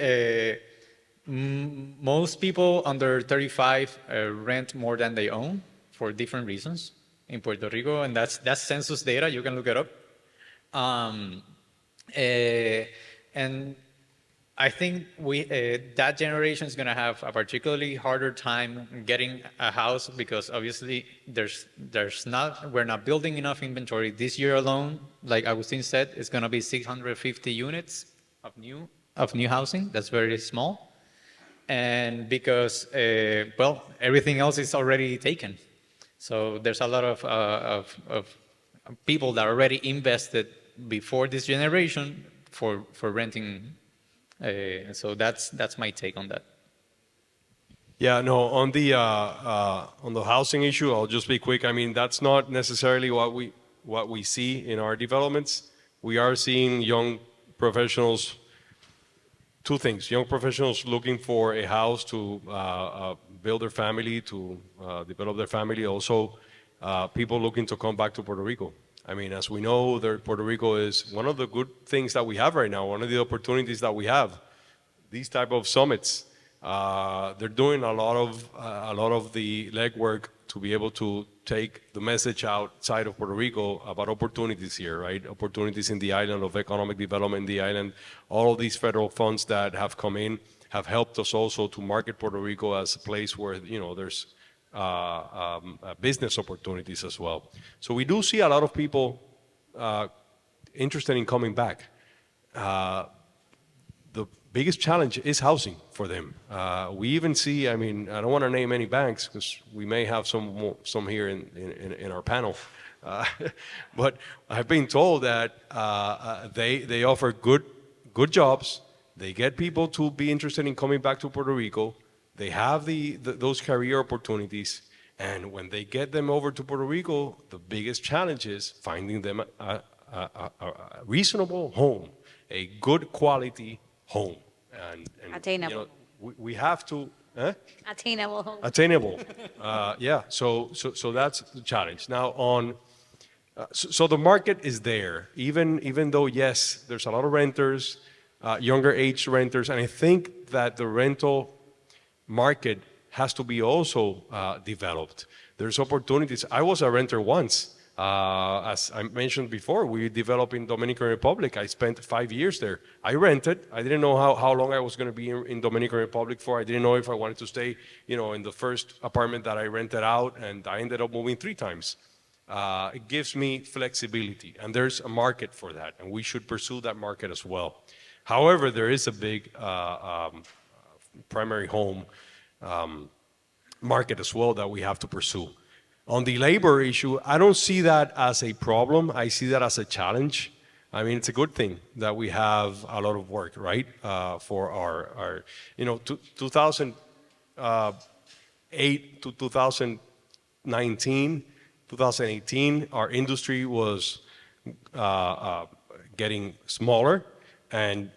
most people under 35 rent more than they own for different reasons in Puerto Rico, and that's census data. You can look it up. And I think that generation is going to have a particularly harder time getting a house, because obviously we're not building enough inventory. This year alone, like Agustin said, it's going to be 650 units of new housing. That's very small. And because, well, everything else is already taken. So there's a lot of people that already invested before this generation for renting. So that's my take on that. Yeah, no, on the housing issue, I'll just be quick. I mean, that's not necessarily what we see in our developments. We are seeing young professionals, two things: young professionals looking for a house to build their family, to develop their family. Also, people looking to come back to Puerto Rico. I mean, as we know, Puerto Rico is one of the good things that we have right now, one of the opportunities that we have. These type of summits, they're doing a lot of the legwork to be able to take the message outside of Puerto Rico about opportunities here, right? Opportunities in the island, of economic development in the island. All of these federal funds that have come in have helped us also to market Puerto Rico as a place where, you know, there's business opportunities as well. So we do see a lot of people interested in coming back. The biggest challenge is housing for them. We even see, I mean, I don't want to name any banks because we may have some here in our panel. But I've been told that they offer good jobs. They get people to be interested in coming back to Puerto Rico. They have those career opportunities. And when they get them over to Puerto Rico, the biggest challenge is finding them a reasonable home, a good quality home. And Attainable. You know, we have to. Attainable home. Attainable. Yeah. So that's the challenge. Now so the market is there. Even though yes, there's a lot of renters, younger age renters, and I think that the rental market has to be also developed. There's opportunities. I was a renter once. As I mentioned before, we developed in Dominican Republic. I spent 5 years there. I rented. I didn't know how long I was going to be in Dominican Republic for. I didn't know if I wanted to stay, in the first apartment that I rented out, and I ended up moving 3 times. It gives me flexibility, and there's a market for that, and we should pursue that market as well. However, there is a big primary home market as well that we have to pursue. On the labor issue, I don't see that as a problem. I see that as a challenge. I mean, it's a good thing that we have a lot of work, right? For our 2008 to 2019, 2018, our industry was getting smaller, and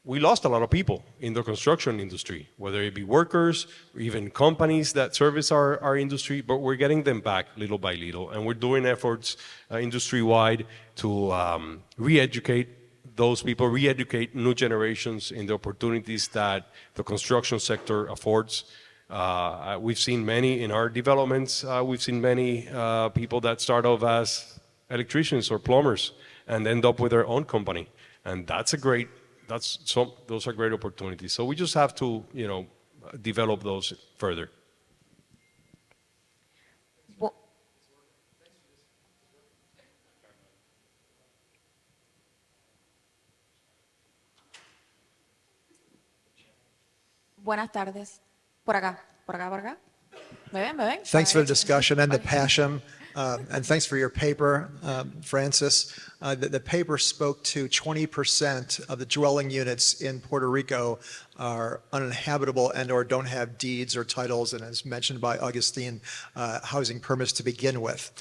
we lost a lot of people in the construction industry, whether it be workers or even companies that service our industry, but we're getting them back little by little. And we're doing efforts industry-wide to re-educate those people, re-educate new generations in the opportunities that the construction sector affords. We've seen many in our developments, we've seen many people that start off as electricians or plumbers and end up with their own company. And those are great opportunities. So we just have to, develop those further. Bu- Buenas tardes. Por acá, por acá, por acá. ¿Me ven? ¿Me ven? Thanks for the Para discussion and the Okay. passion, and thanks for your paper, Francis. The paper spoke to 20% of the dwelling units in Puerto Rico are uninhabitable and/or don't have deeds or titles, and as mentioned by Agustín, housing permits to begin with.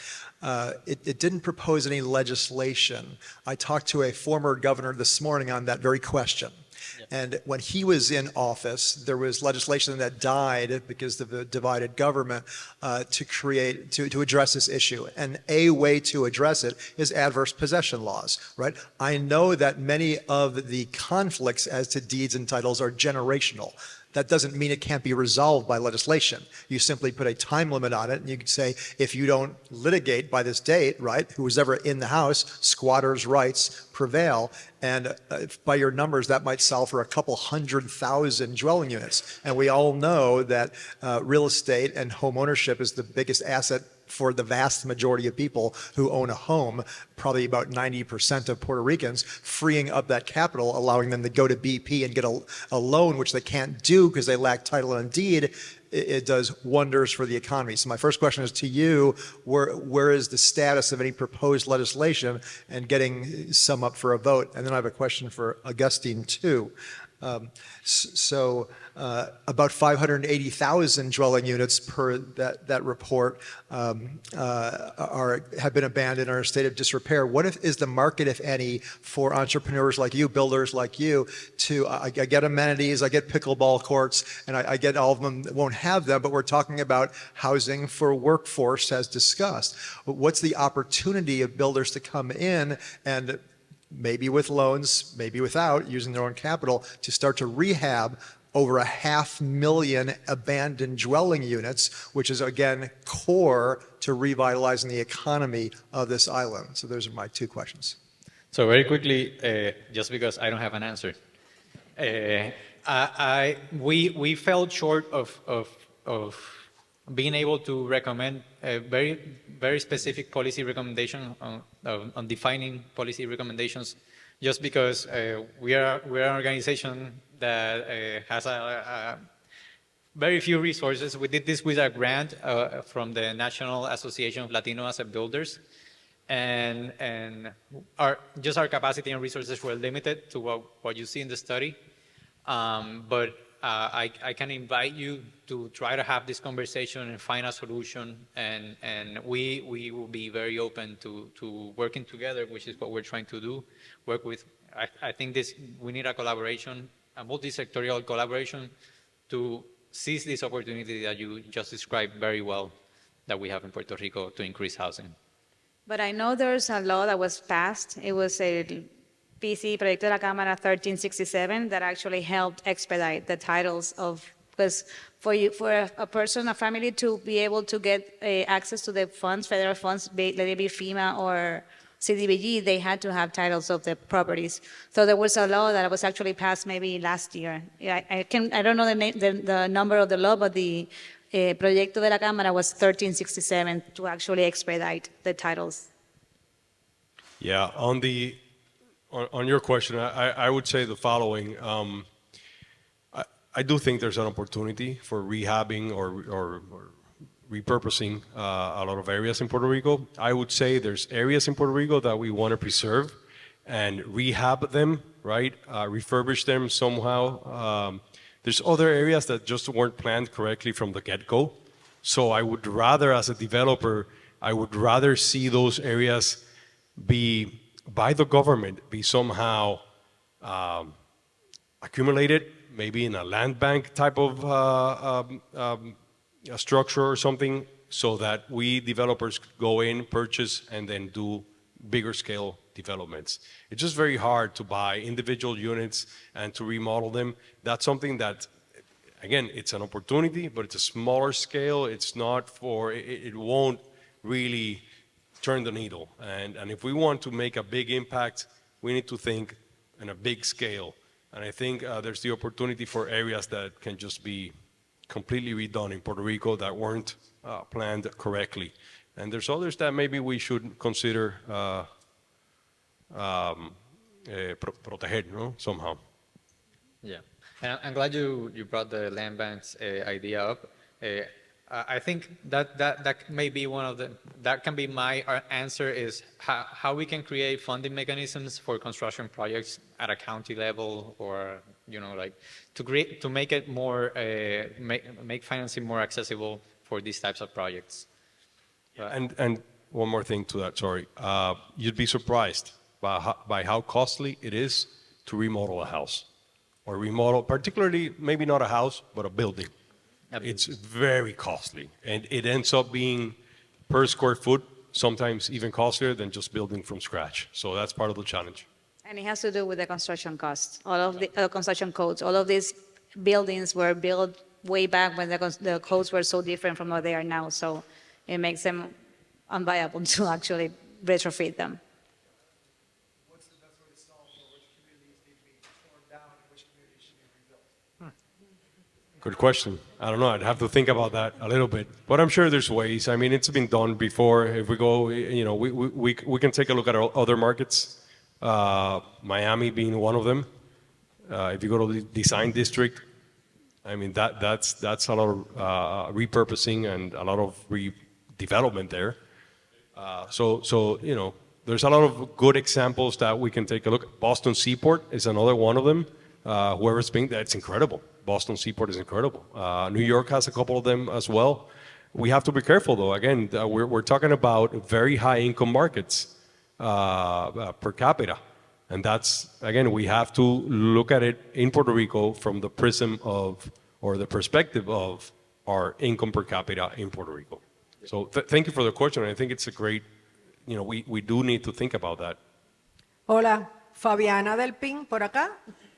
It didn't propose any legislation. I talked to a former governor this morning on that very question. And when he was in office, there was legislation that died because of the divided government to address this issue. And a way to address it is adverse possession laws, right? I know that many of the conflicts as to deeds and titles are generational. That doesn't mean it can't be resolved by legislation. You simply put a time limit on it, and you could say, if you don't litigate by this date, right, who was ever in the house, squatters' rights prevail. And by your numbers, that might solve for a couple 100,000 dwelling units. And we all know that real estate and home ownership is the biggest asset for the vast majority of people who own a home, probably about 90% of Puerto Ricans, freeing up that capital, allowing them to go to BP and get a loan, which they can't do because they lack title and deed. It does wonders for the economy. So my first question is to you, where is the status of any proposed legislation and getting some up for a vote? And then I have a question for Agustín too. About 580,000 dwelling units per that report have been abandoned or in a state of disrepair. What is the market, if any, for entrepreneurs like you, builders like you, to I get amenities, I get pickleball courts, and I get all of them won't have them, but we're talking about housing for workforce as discussed. What's the opportunity of builders to come in and maybe with loans, maybe without, using their own capital, to start to rehab over 500,000 abandoned dwelling units, which is, again, core to revitalizing the economy of this island? So those are my 2 questions. So very quickly, just because I don't have an answer, we fell short of being able to recommend a very specific policy recommendation on defining policy recommendations, just because we are an organization that has a very few resources. We did this with a grant from the National Association of Latino Asset Builders, and our capacity and resources were limited to what you see in the study. But I can invite you to try to have this conversation and find a solution, and we will be very open to working together, which is what we're trying to do. Work with, I think we need a collaboration, a multi-sectorial collaboration to seize this opportunity that you just described very well that we have in Puerto Rico to increase housing. But I know there's a law that was passed. It was a PC, Proyecto de la Cámara 1367, that actually helped expedite the titles of, because for a person, a family to be able to get access to the funds, federal funds, let it be FEMA or CDBG, they had to have titles of the properties. So there was a law that was actually passed maybe last year. I don't know the number of the law, but the Proyecto de la Cámara was 1367 to actually expedite the titles. Yeah, on your question, I would say the following. I do think there's an opportunity for rehabbing or repurposing a lot of areas in Puerto Rico. I would say there's areas in Puerto Rico that we want to preserve and rehab them, right? Refurbish them somehow. There's other areas that just weren't planned correctly from the get-go. So I would rather, as a developer, see those areas be, by the government, be somehow accumulated, maybe in a land bank type of a structure or something, so that we developers could go in, purchase, and then do bigger scale developments. It's just very hard to buy individual units and to remodel them. That's something that, again, it's an opportunity, but it's a smaller scale. It's not for, it won't really turn the needle. And if we want to make a big impact, we need to think in a big scale. And I think there's the opportunity for areas that can just be completely redone in Puerto Rico that weren't planned correctly. And there's others that maybe we should consider proteger, no? Somehow. Yeah, and I'm glad you brought the land banks idea up. I think that may be that can be my answer, is how we can create funding mechanisms for construction projects at a county level, or like to make it more make financing more accessible for these types of projects. And one more thing to that, sorry. You'd be surprised by how costly it is to remodel a house, or remodel, particularly maybe not a house, but a building. It's very costly, and it ends up being per square foot, sometimes even costlier than just building from scratch. So that's part of the challenge. And it has to do with the construction costs, all of the construction codes. All of these buildings were built way back when the codes were so different from what they are now. So it makes them unviable to actually retrofit them. What's the best way to solve for which communities need to be torn down and which communities should be rebuilt? Good question. I don't know. I'd have to think about that a little bit. But I'm sure there's ways. I mean, it's been done before. If we go, we can take a look at other markets, Miami being one of them. If you go to the design district, I mean, that's a lot of repurposing and a lot of redevelopment there. So there's a lot of good examples that we can take a look at. Boston Seaport is another one of them. Whoever's been there, it's incredible. Boston Seaport is incredible. New York has a couple of them as well. We have to be careful, though. Again, we're talking about very high income markets per capita. And that's, again, we have to look at it in Puerto Rico from the prism of, or the perspective of, our income per capita in Puerto Rico. So thank you for the question. I think it's a great, we do need to think about that. Hola, Fabiana del Pin, por acá,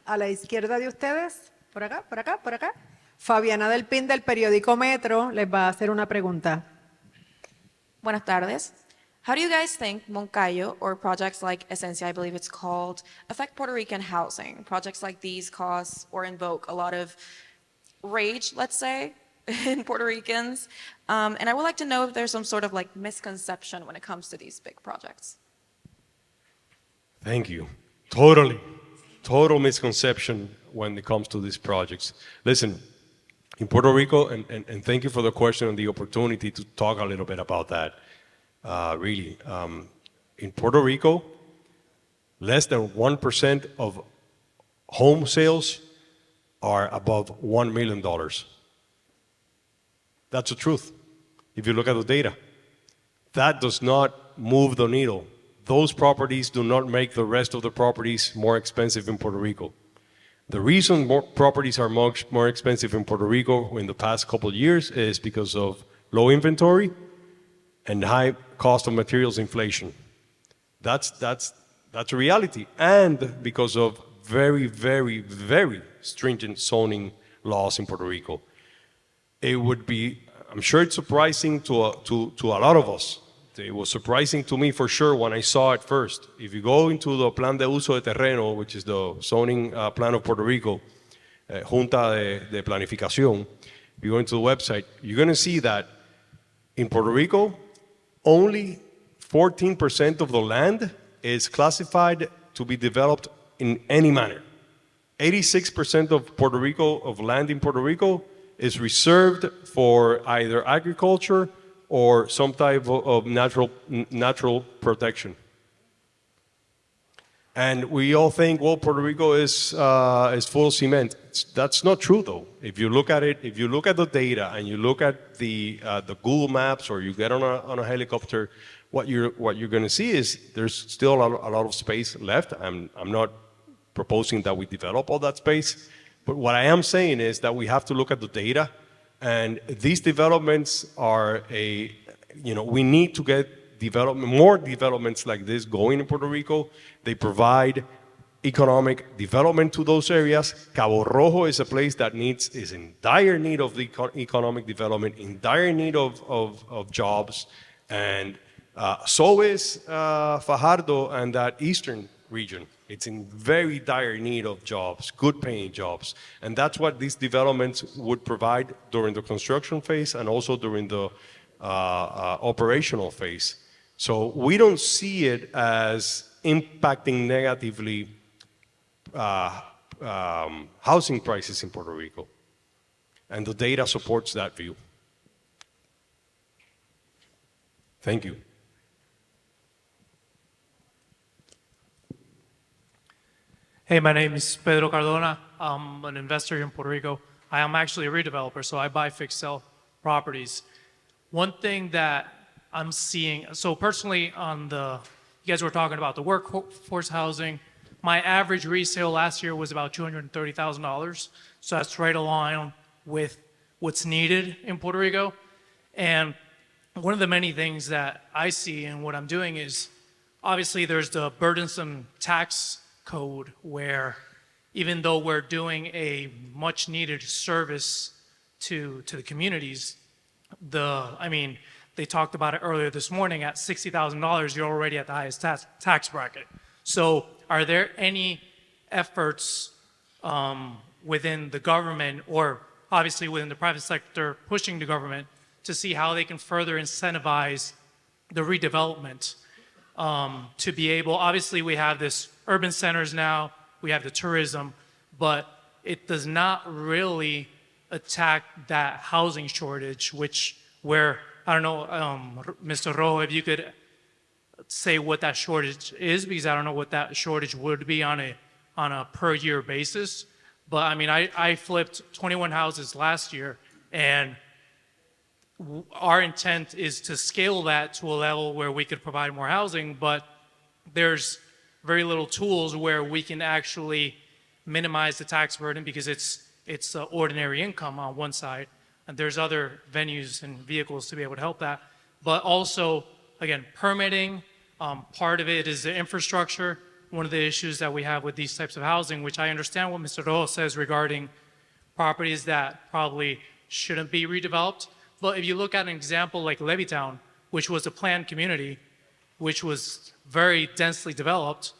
a la izquierda de ustedes. Por acá, por acá, por acá. Fabiana del Pin del periódico Metro les va a hacer una pregunta. Buenas tardes. How do you guys think Moncayo, or projects like Esencia, I believe it's called, affect Puerto Rican housing? Projects like these cause or invoke a lot of rage, let's say, in Puerto Ricans. And I would like to know if there's some sort of like misconception when it comes to these big projects. Thank you. Total misconception when it comes to these projects. Listen, in Puerto Rico, and thank you for the question and the opportunity to talk a little bit about that. In Puerto Rico, less than 1% of home sales are above $1 million. That's the truth. If you look at the data, that does not move the needle. Those properties do not make the rest of the properties more expensive in Puerto Rico. The reason more properties are much more expensive in Puerto Rico in the past couple of years is because of low inventory and high cost of materials inflation. That's a reality. And because of very, very, very stringent zoning laws in Puerto Rico. It would be, I'm sure it's surprising to a lot of us. It was surprising to me for sure when I saw it first. If you go into the Plan de Uso de Terreno, which is the zoning plan of Puerto Rico, Junta de Planificación, if you go into the website, you're going to see that in Puerto Rico, only 14% of the land is classified to be developed in any manner. 86% of Puerto Rico, of land in Puerto Rico, is reserved for either agriculture or some type of natural protection. And we all think, well, Puerto Rico is full of cement. That's not true, though. If you look at it, if you look at the data and you look at the Google Maps, or you get on a helicopter, what you're going to see is there's still a lot of space left. I'm not proposing that we develop all that space, but what I am saying is that we have to look at the data. And these developments are we need to get more developments like this going in Puerto Rico. They provide economic development to those areas. Cabo Rojo is a place that is in dire need of the economic development, in dire need of jobs. And so is Fajardo and that eastern region. It's in very dire need of jobs, good paying jobs. And that's what these developments would provide during the construction phase and also during the operational phase. So we don't see it as impacting negatively housing prices in Puerto Rico. And the data supports that view. Thank you. Hey, my name is Pedro Cardona. I'm an investor here in Puerto Rico. I am actually a redeveloper, so I buy fixed sell properties. One thing that I'm seeing, so personally you guys were talking about the workforce housing. My average resale last year was about $230,000. So that's right along with what's needed in Puerto Rico. And one of the many things that I see and what I'm doing is, obviously there's the burdensome tax code where even though we're doing a much needed service to the communities, they talked about it earlier this morning, at $60,000, you're already at the highest tax bracket. So are there any efforts within the government, or obviously within the private sector, pushing the government to see how they can further incentivize the redevelopment to be able, obviously we have this urban centers now, we have the tourism, but it does not really attack that housing shortage, where, I don't know, Mr. Rojo, if you could say what that shortage is, because I don't know what that shortage would be on a per year basis. But I flipped 21 houses last year, and our intent is to scale that to a level where we could provide more housing, but there's very little tools where we can actually minimize the tax burden, because it's ordinary income on one side, and there's other venues and vehicles to be able to help that. But also, again, permitting, part of it is the infrastructure. One of the issues that we have with these types of housing, which I understand what Mr. Rojo says regarding properties that probably shouldn't be redeveloped. But if you look at an example like Levittown, which was a planned community, which was very densely developed,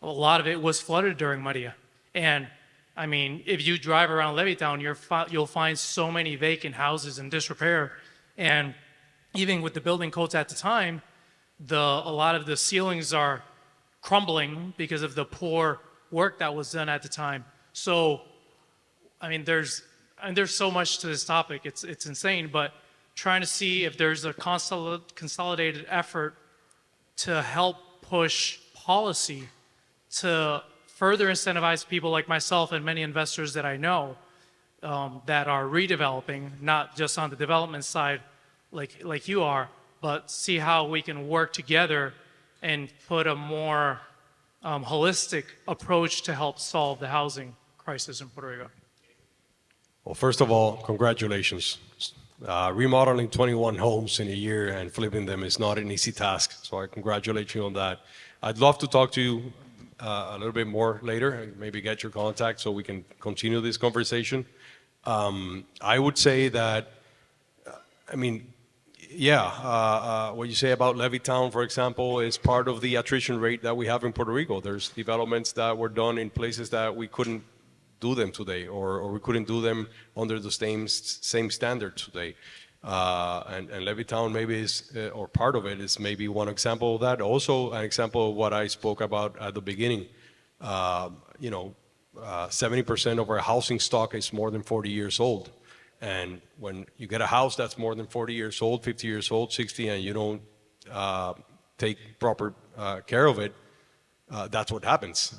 a lot of it was flooded during Maria. And I mean, if you drive around Levittown, you'll find so many vacant houses in disrepair. And even with the building codes at the time, a lot of the ceilings are crumbling because of the poor work that was done at the time. So, I mean, there's so much to this topic. It's insane, but trying to see if there's a consolidated effort to help push policy to further incentivize people like myself and many investors that I know that are redeveloping, not just on the development side like you are, but see how we can work together and put a more holistic approach to help solve the housing crisis in Puerto Rico. Well, first of all, congratulations. Remodeling 21 homes in a year and flipping them is not an easy task, so I congratulate you on that. I'd love to talk to you a little bit more later and maybe get your contact so we can continue this conversation. I would say that, I mean, what you say about Levittown, for example, is part of the attrition rate that we have in Puerto Rico. There's developments that were done in places that we couldn't do them today, or we couldn't do them under the same standards today. And Levittown maybe is, or part of it is maybe one example of that. Also an example of what I spoke about at the beginning. 70% of our housing stock is more than 40 years old. And when you get a house that's more than 40 years old, 50 years old, 60, and you don't take proper care of it, that's what happens.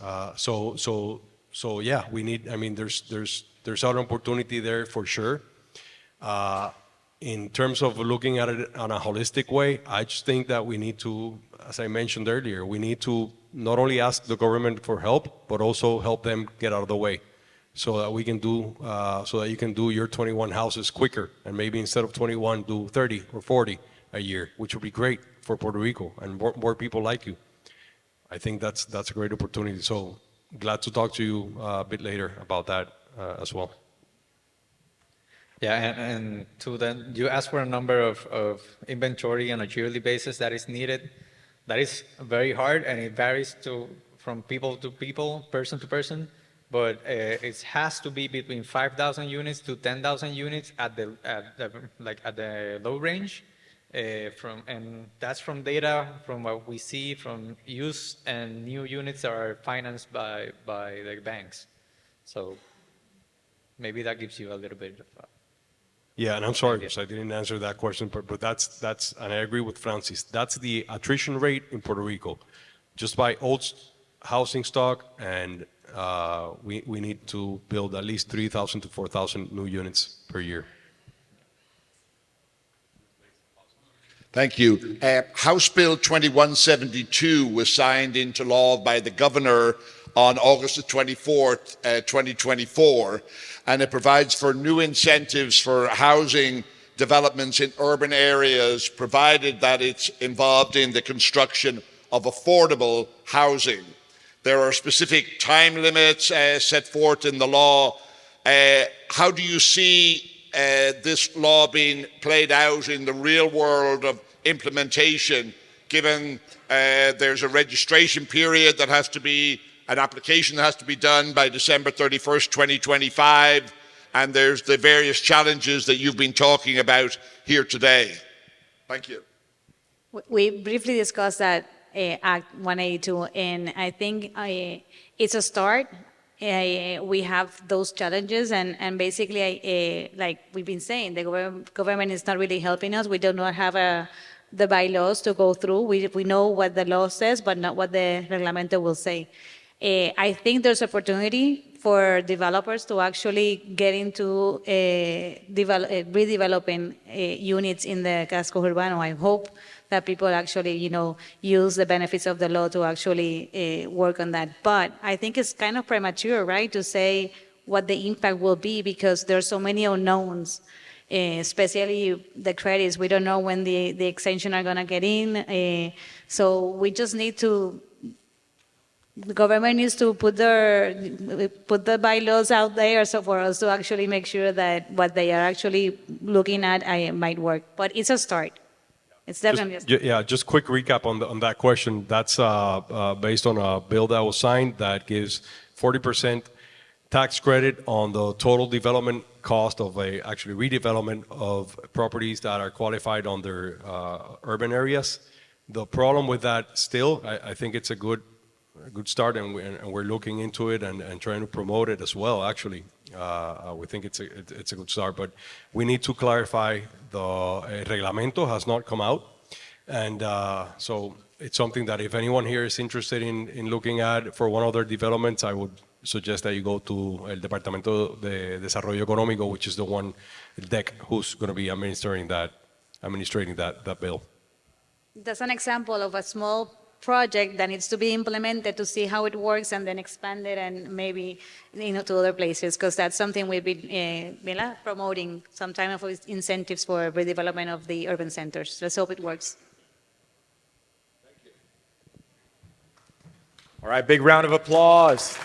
So yeah, we need, I mean, there's an opportunity there for sure. In terms of looking at it on a holistic way, I just think that we need to, as I mentioned earlier, we need to not only ask the government for help, but also help them get out of the way so that we can do, so that you can do your 21 houses quicker. And maybe instead of 21, do 30 or 40 a year, which would be great for Puerto Rico and more people like you. I think that's a great opportunity. So glad to talk to you a bit later about that as well. Yeah, and to then, you asked for a number of inventory on a yearly basis that is needed. That is very hard, and it varies from people to people, person to person. But it has to be between 5,000 units to 10,000 units at the low range. And that's from data from what we see from used and new units that are financed by the banks. So maybe that gives you a little bit of. Yeah, and I'm sorry because I didn't answer that question, but that's, and I agree with Francis, that's the attrition rate in Puerto Rico. Just by old housing stock, and we need to build at least 3,000 to 4,000 new units per year. Thank you. House Bill 2172 was signed into law by the Governor on August the 24th, 2024, and it provides for new incentives for housing developments in urban areas, provided that it's involved in the construction of affordable housing. There are specific time limits set forth in the law. How do you see this law being played out in the real world of implementation, given there's a registration period that has to be, an application that has to be done by December 31st, 2025, and there's the various challenges that you've been talking about here today? Thank you. We briefly discussed that Act 182, and I think it's a start. We have those challenges, and basically, like we've been saying, the government is not really helping us. We do not have the bylaws to go through. We know what the law says, but not what the reglamento will say. I think there's opportunity for developers to actually get into redeveloping units in the casco urbano. I hope that people actually, use the benefits of the law to actually work on that. But I think it's kind of premature, right, to say what the impact will be, because there's so many unknowns, especially the credits. We don't know when the extension are going to get in. So we just need to, the government needs to put the bylaws out there so for us to actually make sure that what they are actually looking at might work. But it's a start. It's definitely a start. Yeah, just quick recap on that question. That's based on a bill that was signed that gives 40% tax credit on the total development cost of actually redevelopment of properties that are qualified under urban areas. The problem with that still, I think it's a good start, and we're looking into it and trying to promote it as well, actually. We think it's a good start, but we need to clarify the reglamento has not come out. And so it's something that if anyone here is interested in looking at for one of their developments, I would suggest that you go to El Departamento de Desarrollo Económico, which is the one, DEC, who's going to be administrating that bill. That's an example of a small project that needs to be implemented to see how it works and then expand it and maybe to other places, because that's something we've been promoting, some type of incentives for redevelopment of the urban centers. Let's hope it works. All right, big round of applause.